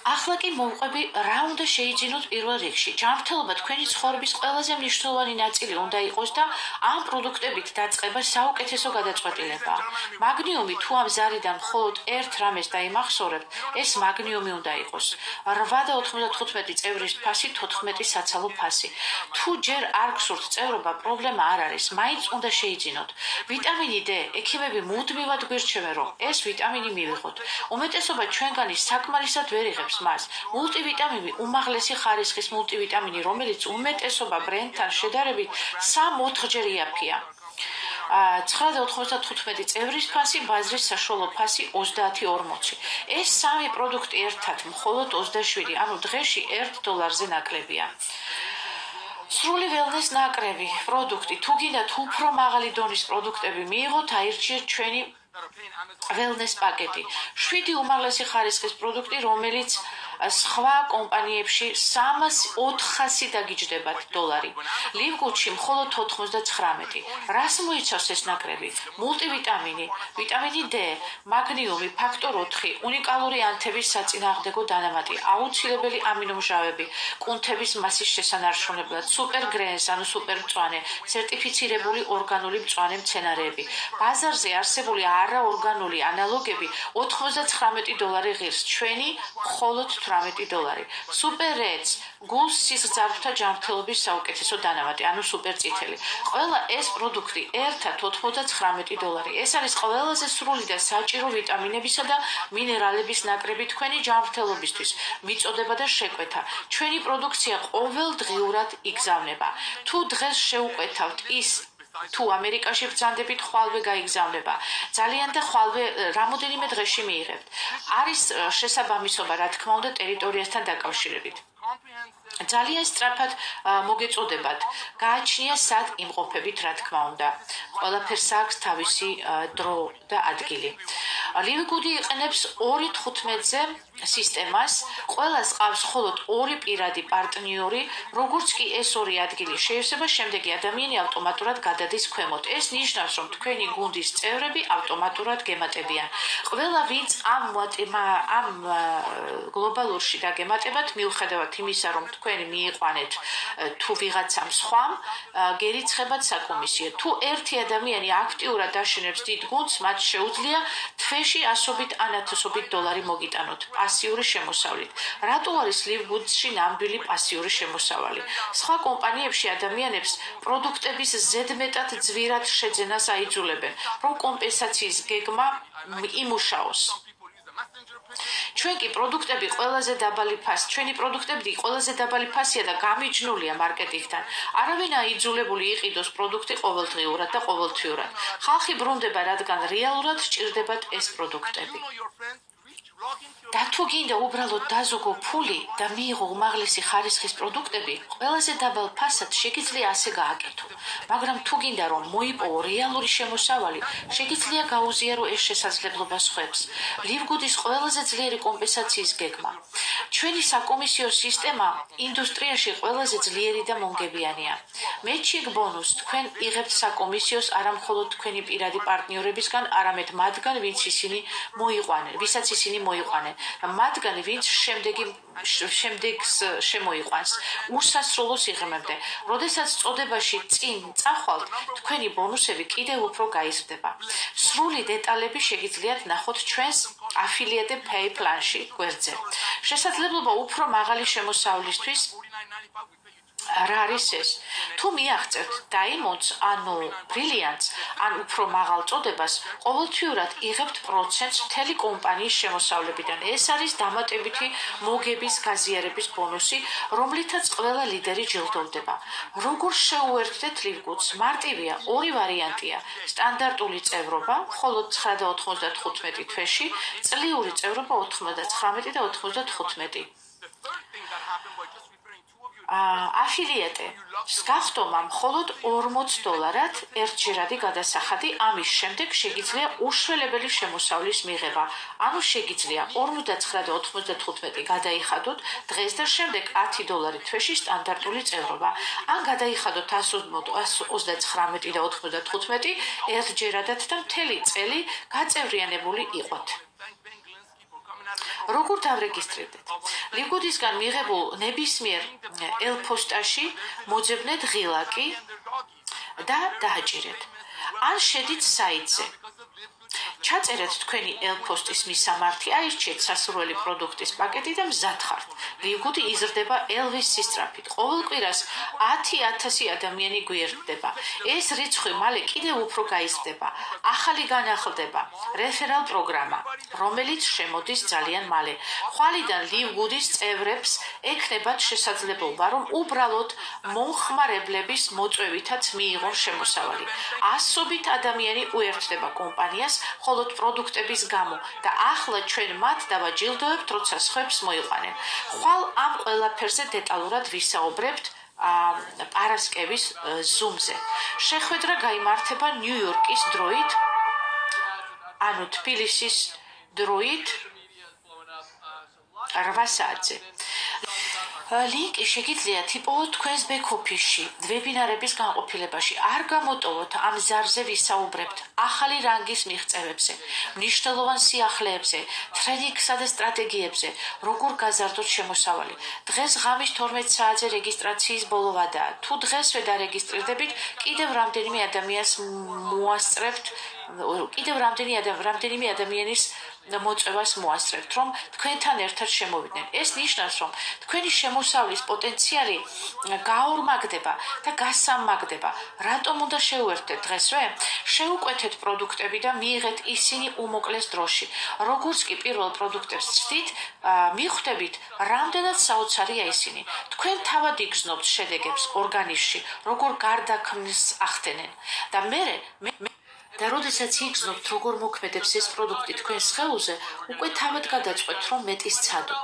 ახლა კი მოვყვები რა უნდა შეიძინოთ პირველ რიგში. ჯანმრთელობა თქვენი ცხოვრების ყველაზე მნიშვნელოვანი ნაწილი უნდა იყოს და ამ პროდუქტებით დაწყება საუკეთესო გადაწყვეტილებაა. მაგნიუმი თუ ამ ზარიდან მხოლოდ ერთ რამეს დაიმახსოვრებთ, ეს მაგნიუმი უნდა იყოს. 8 და 95 წევრის ფასი, 14 საცალო ფასი. თუ ჯერ არ გსურთ წევრობა, პრობლემა არ არის, მაინც უნდა შეიძინოთ. ვიტამინი D, ექიმები მუდმივად გვირჩევენ, რომ ეს ვიტამინი მივიღოთ. უმეტესობა ჩვენგანი საკმარისად ვერ იღებს მას. მულტივიტამინი უმაღლესი ხარისხის მულტივიტამინი, რომელიც უმეტესობა ბრენდთან შედარებით 3-4 იაფია. 9.95 წევრის ფასი, ბაზრის საშუალო ფასი 30.40. ეს სამი პროდუქტი ერთად მხოლოდ 27, ანუ დღეში $1 ნაკლებია. სრული ველნეს ნაკრები პროდუქტი. თუ გინდათ უფრო მაღალი დონის პროდუქტები მიიღოთ, აირჩიეთ ჩვენი ველნეს პაკეტი. 7 უმაღლესი ხარისხის პროდუქტი, რომელიც სხვა კომპანიებში 300-400 დაგიჯდებათ $. ლივგუთში მხოლოდ 99. რას მოიცავს ეს ნაკრები? მულტივიტამინი, ვიტამინი D, მაგნიუმი, ფაქტორ 4, უნიკალური ანთების საწინააღმდეგო დანამატი, აუცილებელი ამინომჟავები, კუნთების მასის შესანარჩუნებლად, სუპერგრენს, ანუ სუპერმწვანე, სერტიფიცირებული ორგანული მწვანე მცენარეები. ბაზარზე არსებული არაორგანული ანალოგები $99 ღირს, ჩვენი მხოლოდ $18. სუპერრედს, გულს სისხლძარღვთა ჯანმრთელობის საუკეთესო დანამატი, ანუ სუპერწითელი. ყველა ეს პროდუქტი ერთად $99. ეს არის ყველაზე სრული და საჭირო ვიტამინებისა და მინერალების ნაკრები თქვენი ჯანმრთელობისთვის. მიწოდება და შეკვეთა. ჩვენი პროდუქცია ყოველდღიურად იგზავნება. თუ დღეს შეუკვეთავთ ის თუ ამერიკაში ბრძანდებით, ხვალვე გაიგზავნება. ძალიან და ხვალვე რამოდენიმე დღეში მიიღებთ. არის შესაბამისობა, რა თქმა უნდა, ტერიტორიასთან დაკავშირებით. ძალიან სწრაფად მოგეწოდებათ. გააჩნია სად იმყოფებით, რა თქმა უნდა. ყველაფერს აქვს თავისი დრო და ადგილი. ლივგუდი იყენებს 2.15-ზე სისტემას, ყველას ყავს მხოლოდ 2 პირადი პარტნიორი, როგორც კი ეს 2 ადგილი შეივსება, შემდეგი ადამიანი ავტომატურად გადადის ქვემოთ. ეს ნიშნავს, რომ თქვენი გუნდის წევრები ავტომატურად გემატებიან. ყველა ვინც ამ გლობალურში დაგემატებათ, მიუხედავად იმისა, რომ თქვენ მიიყვანეთ თუ ვიღაცამ სხვამ, გერიცხებათ საკომისიო. თუ ერთი ადამიანი აქტიურად აშენებს დიდ გუნდს, მათ შეუძლია თვეში 100-ით ან 1000-ობით $. მოგიტანოთ პასიური შემოსავლით. რატო არის ლივგუდში ნამდვილი პასიური შემოსავალი? სხვა კომპანიებში ადამიანებს პროდუქტების ზედმეტად ძვირად შეძენას აიძულებენ, რომ კომპენსაციის გეგმა იმუშაოს. ჩვენი პროდუქტები ყველაზე დაბალი ფასია და გამიჯნულია მარკეტინგთან. არავინ აიძულებული იყიდოს პროდუქტი ყოველდღიურად და ყოველთვიურად. ხალხი ბრუნდება, რადგან რეალურად სჭირდებათ ეს პროდუქტები. და თუ გინდა უბრალოდ დაზოგო ფული და მიიღო უმაღლესი ხარისხის პროდუქტები, ყველაზე დაბალ ფასად შეგიძლია ასე გააკეთო. მაგრამ თუ გინდა რომ მოიპოვო რეალური შემოსავალი, შეგიძლია გაუზიარო ეს შესაძლებლობა სხვებს. ლივგუდის ყველაზე ძლიერი კომპენსაციის გეგმა. ჩვენი საკომისიო სისტემა ინდუსტრიაში ყველაზე ძლიერი და მონგებიანია. მეჩიგ ბონუს თქვენ იღებთ საკომისიოს არა მხოლოდ თქვენი პირადი პარტნიორებისგან, არამედ მათგან, ვისაც ისინი მოიყვანენ. მათგან ვინც შემდეგს შემოიყვანს უსასრულოს იღრმებდე. როდესაც წოდებაში წინ წახვალთ, თქვენი ბონუსები კიდევ უფრო გაიზრდება. სრული დეტალები შეგიძლიათ ნახოთ ჩვენს affiliate pay plan-ში გვერდზე. შესაძლებლობა უფრო მაღალი შემოსავლისთვის რა არის ეს? თუ მიაღწევთ Diamonds, ანუ Brilliants, ან უფრო მაღალ წოდებას, ყოველთვიურად იღებთ პროცენტს მთელი კომპანიის შემოსავლებიდან. ეს არის დამატებითი მოგების გაზიარების ბონუსი, რომლითაც ყველა ლიდერი ჯილდოვდება. როგორ შეუერთდეთ ლივგუდს? მარტივია, 2 ვარიანტია: სტანდარტული წევრობა, მხოლოდ 9.95 თვეში, წლიური წევრობა 99 და 95. Affiliate გახდომა მხოლოდ $40 ერთჯერადი გადასახადი, ამის შემდეგ შეგიძლია უშველებელი შემოსავლის მიღება. ანუ შეგიძლია 59.95 გადაიხადოთ დღეს და შემდეგ $10 თვეში სტანდარტული წევრობა. ან გადაიხადოთ 129 და 95 ერთჯერადად და მთელი წელი გაწევრიანებული იყოთ. როგორ დავრეგისტრირდეთ? ლივგუდისგან მიღებულ ნებისმიერ ელ-ფოსტაში მოძებნეთ ღილაკი და დააჭირეთ. ან შედით საიტზე. ჩაწერეთ თქვენი ელ-ფოსტის მისამართი, აირჩიეთ სასურველი პროდუქტის პაკეტი და მზად ხართ. ლივგუდი იზრდება ელვის სისწრაფით. ყოველ კვირას 10,000 ადამიანი გვერდდება. ეს რიცხვი მალე კიდევ უფრო გაიზრდება. ახალი განახლდება რეფერალ პროგრამა, რომელიც შემოდის ძალიან მალე. ხვალიდან ლივგუდის წევრებს ექნებათ შესაძლებლობა, რომ უბრალოდ მომხმარებლების მოწვევითაც მიიღონ შემოსავალი. ასობით ადამიანი უერთდება კომპანიას მხოლოდ პროდუქტების გამო და ახლა ჩვენ მათ დავაჯილდოებთ, როცა სხვებს მოიყვანენ. ხვალ ამ ყველაფერზე დეტალურად ვისაუბრებთ პარასკევის ზუმზე. შეხვედრა გაიმართება ნიუ-იორკის დროით, ანუ თბილისის დროით 8 საათზე. ლინკი შეგიძლიათ იპოვოთ თქვენს ბექ-ოფისში, ვებინარების განყოფილებაში. არ გამოტოვოთ, ამ ზარზე ვისაუბრებთ ახალი რანგის მიღწევებზე, მნიშვნელოვან სიახლეებზე, ტრენინგსა და სტრატეგიებზე, როგორ გაზარდოთ შემოსავალი. დღეს ღამის 12 საათზე რეგისტრაციის ბოლოვადაა. თუ დღესვე დარეგისტრირდებით, კიდევ რამდენიმე ადამიანს მოასწრებთ, რამდენიმე ადამიანის მოწვევას მოასწრებთ, რომ თქვენთან ერთად შემოვიდნენ. ეს ნიშნავს, რომ თქვენი შემოსავლის პოტენციალი გაორმაგდება და გასამაგდება. რატომ უნდა შეუერთდეთ დღესვე? შეუკვეთეთ პროდუქტები და მიიღეთ ისინი უმოკლეს დროში. როგორც კი პირველ პროდუქტებს ცდით, მიხვდებით, რამდენად საოცარია ისინი. თქვენ თავად იგრძნობთ შედეგებს ორგანიზმში, როგორ გარდაქმნას ახდენენ. და და როდესაც იგრძნობთ, როგორ მოქმედებს ეს პროდუქტი თქვენ სხეულზე, უკვე თავად გადაწყვეტთ, რომ მეტი სცადოთ.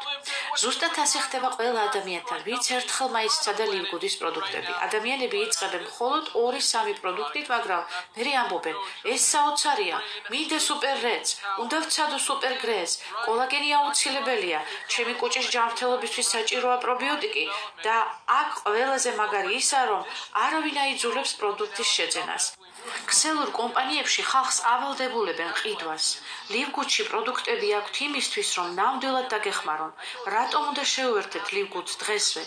ზუსტად ასე ხდება ყველა ადამიანთან, ვინც ერთხელ მაინც სცადა ლივგუდის პროდუქტები. ადამიანები იწყებენ მხოლოდ 2-3 პროდუქტით, მაგრამ მერე ამბობენ, ეს საოცარია, მინდა სუპერ რეც, უნდა ვცადო სუპერ გრეს, კოლაგენი აუცილებელია, ჩემი კუჭის ჯანმრთელობისთვის საჭიროა პრობიოტიკი და აქ ყველაზე მაგარი ისაა, რომ არავინ აიძულებს პროდუქტის შეძენას. ქსელურ კომპანიებში ხალხს ავალდებულებენ ყიდვას. ლივგუდში პროდუქტები აქვთ იმისთვის, რომ ნამდვილად დაგეხმარონ. რატომ უნდა შეუერთდეთ ლივგუდს დღესვე?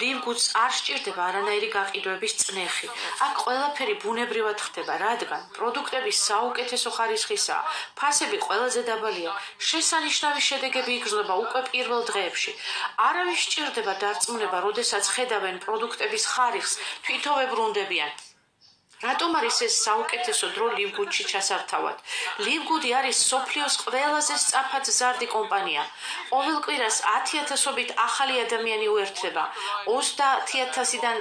ლივგუდს არ სჭირდება არანაირი გაყიდვების წნეხი. აქ ყველაფერი ბუნებრივად ხდება, რადგან პროდუქტები საუკეთესო ხარისხისაა, ფასები ყველაზე დაბალია, შესანიშნავი შედეგები იგრძნობა უკვე პირველ დღეებში. არავის სჭირდება დარწმუნება, როდესაც ხედავენ პროდუქტების ხარისხს, თვითოვე ბრუნდებიან. რატომ არის ეს საუკეთესო დრო ლივგუდში ჩასართავად? ლივგუდი არის მსოფლიოს ყველაზე სწრაფად ზარდი კომპანია. ყოველ კვირას 10,000-ობით ახალი ადამიანი უერთდება. 30%-დან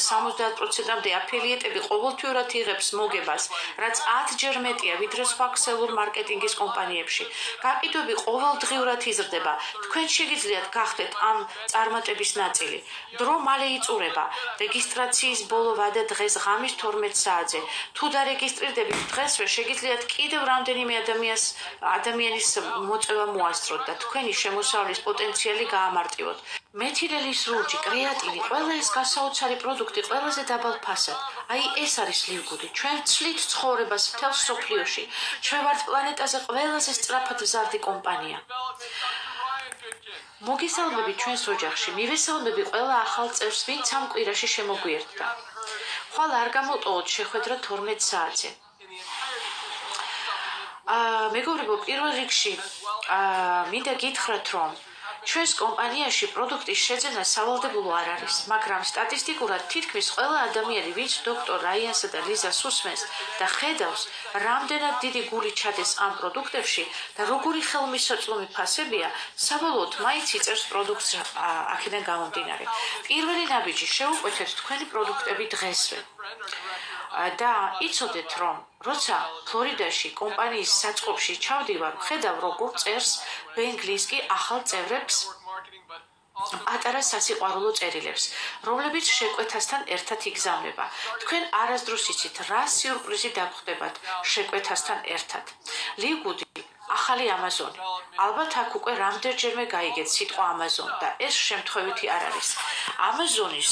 70%-მდე აფილიეტები ყოველთვიურად იღებს მოგებას, რაც 10-ჯერ მეტია, ვიდრე სხვა ქსელურ მარკეტინგის კომპანიებში. გაყიდვები ყოველდღიურად იზრდება. თქვენ შეგიძლიათ გახდეთ ამ წარმატების ნაწილი. დრო მალე იწურება. რეგისტრაციის ბოლო ვადა დღეს ღამის 12 საათზე. თუ დარეგისტრირდებით დღესვე, შეგიძლიათ კიდევ რამდენიმე ადამიანის მოწვევა მოასწროთ და თქვენი შემოსავლის პოტენციალი გაამარტივოთ. მეთილელის რუჯი, კრეატინი, ყველა ეს გასაოცარი პროდუქტი ყველაზე დაბალ ფასად. აი ეს არის ლივგუდი. ჩვენ ვცვლით ცხოვრებას მთელ მსოფლიოში. ჩვენ ვართ პლანეტაზე ყველაზე სწრაფად მზარდი კომპანია. მოგესალმებით ჩვენს ოჯახში. მივესალმები ყველა ახალ წევრს, ვინც ამ კვირაში შემოგვიერთდა. ხვალ არ გამოტოვოთ შეხვედრა 12 საათზე. მეგობრებო, პირველ რიგში მინდა გითხრათ, რომ ჩვენს კომპანიაში პროდუქტის შეძენა სავალდებულო არ არის, მაგრამ სტატისტიკურად თითქმის ყველა ადამიანი, ვინც დოქტორ რაიანსა და ლიზას უსმენს და ხედავს, რამდენად დიდი გული ჩადეს ამ პროდუქტებში და როგორი ხელმისაწვდომი ფასებია, საბოლოოდ მაინც იწერს პროდუქტს აქედან გამომდინარე. პირველი ნაბიჯი შეუკვეთეთ თქვენი პროდუქტები დღესვე. და იცოდეთ, რომ როცა ფლორიდაში კომპანიის საწყობში ჩავდივარ, ხედავ როგორ წერს ბენგლისკი ახალ წევრებს პატარა სასიყვარულო წერილებს, რომლებიც შეკვეთასთან ერთად იგზავნება. თქვენ არასდროს იცით, რა სიურპრიზი დაგხვდებათ შეკვეთასთან ერთად. ლივგუდი ახალი ამაზონი. ალბათ აქ უკვე რამდენჯერმე გაიგეთ სიტყვა ამაზონ და ეს შემთხვევითი არ არის. ამაზონის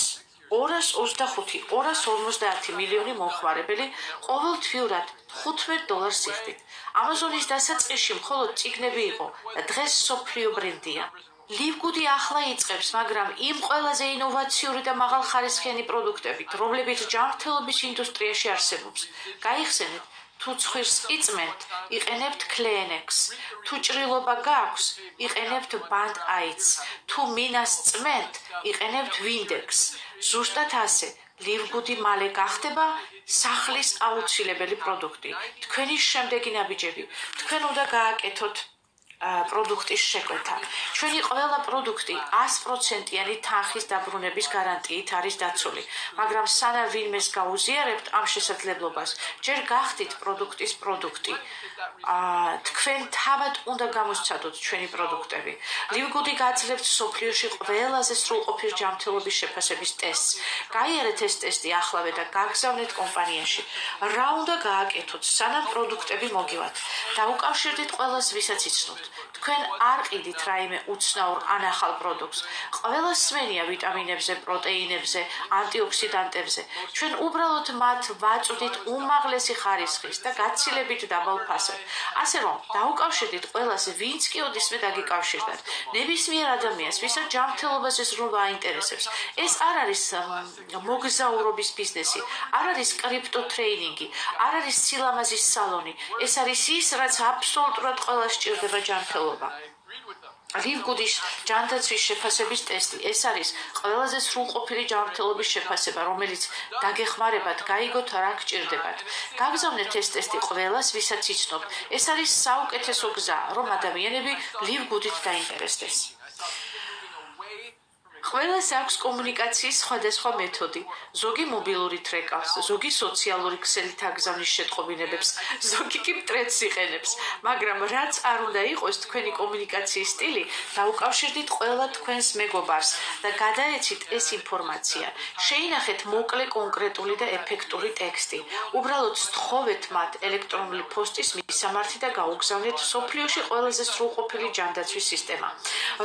225-250 მილიონი მომხმარებელი ყოველთვიურად $15 იხდით. Amazonis დასაწყისში მხოლოდ წიგნები იყო და დღეს მსოფლიო ბრენდია. Livgood ახლა იწყებს, მაგრამ იმ ყველაზე ინოვაციური და მაღალხარისხიანი პროდუქტებით, რომლებიც ჯანმრთელობის ინდუსტრიაში არსებობს. გაიხსენეთ, თუ ცხვირს იწმენთ, იყენებთ Kleenex, თუ ჭრილობა გაქვს, იყენებთ Band-Aids, თუ მინას წმენთ, იყენებთ Windex. ზუსტად ასე, Livgood მალე გახდება სახლის აუცილებელი პროდუქტი. თქვენი შემდეგი ნაბიჯები, თქვენ უნდა გააკეთოთ პროდუქტის შეკვეთა. ჩვენი ყველა პროდუქტი 100%-იანი თანხის დაბრუნების გარანტიით არის დაცული, მაგრამ სანამ ვინმეს გაუზიარებთ ამ შესაძლებლობას, ჯერ გახდით პროდუქტის პროდუქტი. თქვენ თავად უნდა გამოსცადოთ ჩვენი პროდუქტები. Livgood გაძლევთ მსოფლიოში ყველაზე სრულყოფილი ჯანმრთელობის შეფასების ტესტს. გაიარეთ ეს ტესტი ახლავე და გაგზავნეთ კომპანიაში. რა უნდა გააკეთოთ, სანამ პროდუქტები მოგივათ? დაუკავშირდით ყველას, ვისაც იცნობთ. თქვენ არ ყიდით რაიმე უცნაურ ან ახალ პროდუქტს. ყველა სმენია ვიტამინებზე, პროტეინებზე, ანტიოქსიდანტებზე. ჩვენ უბრალოდ მათ ვაწვდით უმაღლესი ხარისხის და გაცილებით დაბალ ფასად. ასე რომ, დაუკავშირდით ყველას, ვინც კი ოდისმე დაგიკავშირდათ. ნებისმიერ ადამიანს, ვისაც ჯანმრთელობაზე სრულად აინტერესებს. ეს არ არის მოგზაურობის ბიზნესი, არ არის კრიპტო ტრეიდინგი, არ არის სილამაზის სალონი. ეს არის ის, რაც აბსოლუტურად ყველას სჭირდება ჯანმრთელობა. Livgood-ის ჯანდაცვის შეფასების ტესტი. ეს არის ყველაზე სრულყოფილი ჯანმრთელობის შეფასება, რომელიც დაგეხმარებათ, გაიგოთ რა გჭირდებათ. გაგზავნეთ ეს ტესტი ყველას, ვისაც იცნობთ. ეს არის საუკეთესო გზა, რომ ადამიანები Livgood-ით დაინტერესდეს. ყველას აქვს კომუნიკაციის სხვადასხვა მეთოდი. ზოგი მობილური ტრეკავს, ზოგი სოციალური ქსელით აგზავნის შეტყობინებებს, ზოგი კი მტრედს იყენებს. მაგრამ რაც არ უნდა იყოს თქვენი კომუნიკაციის სტილი, დაუკავშირდით ყველა თქვენს მეგობარს და გადაეცით ეს ინფორმაცია. შეინახეთ მოკლე, კონკრეტული და ეფექტური ტექსტი. უბრალოდ სთხოვეთ მათ ელექტრონული პოსტის მისამართი და გაუგზავნეთ მსოფლიოში ყველაზე სრულყოფილი ჯანდაცვის სისტემა.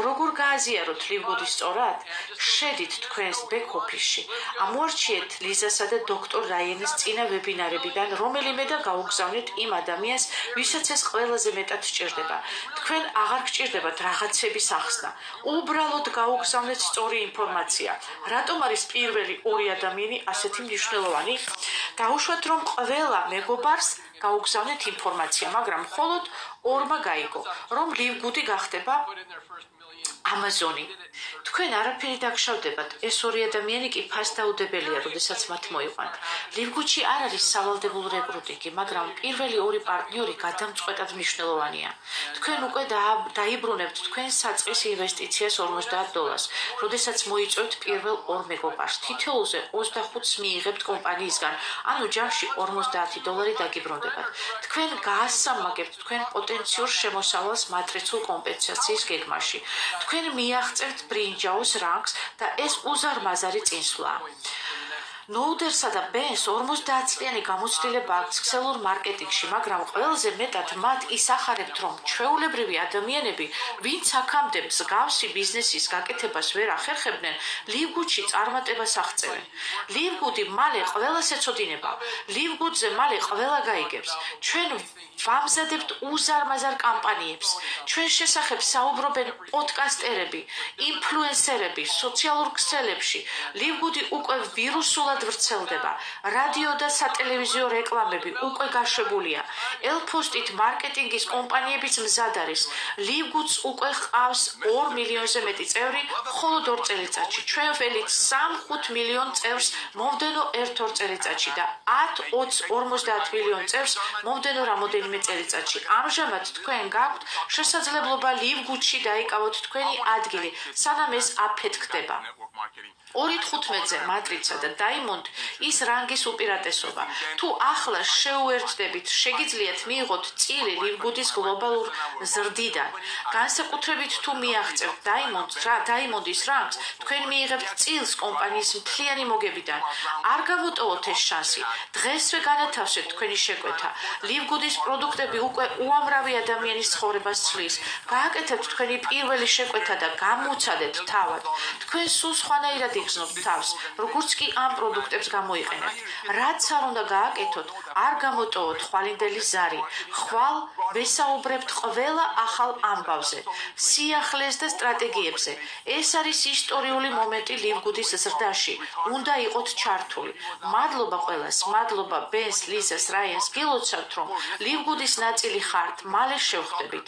როგორ გააზიაროთ Livgood-ის სწორად? შედით თქვენს ბექ-ოფისში. ამოარჩიეთ ლიზასა და დოქტორ რაიანის წინა ვებინარებიდან რომელიმე და გაუგზავნეთ იმ ადამიანს, ვისაც ეს ყველაზე მეტად სჭირდება. თქვენ აღარ გჭირდებათ რაღაცების ახსნა. უბრალოდ გაუგზავნეთ სწორი ინფორმაცია. რატომ არის პირველი ორი ადამიანი ასეთი მნიშვნელოვანი? დაუშვათ, რომ ყველა მეგობარს გაუგზავნეთ ინფორმაცია, მაგრამ მხოლოდ ორმა გაიგო, რომ Livgood გახდება Amazon-ი. თქვენ არაფერი დაგშავდებათ, ეს ორი ადამიანი კი ფასდაუდებელია, როდესაც მათ მოიყვანთ. Livgood-ში არ არის სავალდებულო რეკრუტინგი, მაგრამ პირველი ორი პარტნიორი გადამწყვეტად მნიშვნელოვანია. თქვენ უკვე დაიბრუნებთ თქვენ საწყის ინვესტიციას $50, როდესაც მოიწევთ პირველ ორ მეგობარს. თითოეულზე 25-ს მიიღებთ კომპანიისგან, ანუ ჯამში $50 დაგიბრუნდებათ. თქვენ გაასამაგებთ თქვენ პოტენციურ შემოსავალს მატრიცულ კომპენსაციის გეგმაში. თქვენ მიაღწევთ ბრინჯაოს რანგს და ეს უზარმაზარი წინსვლაა. ნოუდერსა და ბენს 50-წლიანი გამოცდილება აქვს ქსელურ მარკეტინგში, მაგრამ ყველაზე მეტად მათ ისახარებთ, რომ ჩვეულებრივი ადამიანები, ვინც აქამდე მსგავსი ბიზნესის გაკეთებას ვერ ახერხებდნენ, Livgood-ში წარმატებას აღწევენ. Livgood-ი მალე ყველას ეცოდინება. Livgood-ზე მალე ყველა გაიგებს. ჩვენ ვამზადებთ უზარმაზარ კამპანიებს. ჩვენ შესახებ საუბრობენ პოდკასტერები, ინფლუენსერები, სოციალურ ქსელებში. Livgood-ი უკვე ვირუსულად ვრცელდება. რადიო და სატელევიზიო რეკლამები უკვე გაშვებულია. ელფოსტით მარკეტინგის კომპანიებიც მზად არის. Livgood-ს უკვე ჰყავს 2 მილიონზე მეტი წევრი მხოლოდ 2 წელიწადში. ჩვენ ველით 3-5 მილიონ წევრს მომდენო 1-2 წელიწადში და 10-20-50 მილიონ წევრს მომდენო რამოდენიმე წელიწადში. ამჟამად თქვენ გაქვთ შესაძლებლობა Livgood-ში დაიკავოთ თქვენი ადგილი, სანამ ეს აფეთქდება. 2.15-ზე მატრიცა და Diamond ის რანგის უპირატესობა. თუ ახლა შეუერთდებით, შეგიძლიათ მიიღოთ წილი Livgood-ის გლობალურ ზრდიდან. განსაკუთრებით თუ მიაღწევთ Diamond-ის რანგს, თქვენ მიიღებთ წილს კომპანიის მთლიანი მოგებიდან. არ გამოტოვოთ ეს შანსი. დღესვე განათავსეთ თქვენი შეკვეთა. Livgood-ის პროდუქტები უკვე უამრავი ადამიანის ცხოვრებას ცვლის. გააკეთებთ თქვენი პირველი შეკვეთა და გამოცადეთ თავად. თქვენ სულ სხვანაირად იგრძნობთ თავს, როგორც კი ამ პროდუქტებს გამოიყენებთ. რაც არ უნდა გააკეთოთ, არ გამოტოვოთ ხვალინდელი ზარი. ხვალ ვესაუბრებთ ყველა ახალ ამბავზე, სიახლეს და სტრატეგიებზე. ეს არის ისტორიული მომენტი ლივგუდის ზრდაში. უნდა იყოთ ჩართული. მადლობა ყველას, მადლობა ბენს, ლიზას, რაიანს. გილოცავთ, რომ ლივგუდის ნაწილი ხართ, მალე შევხვდებით.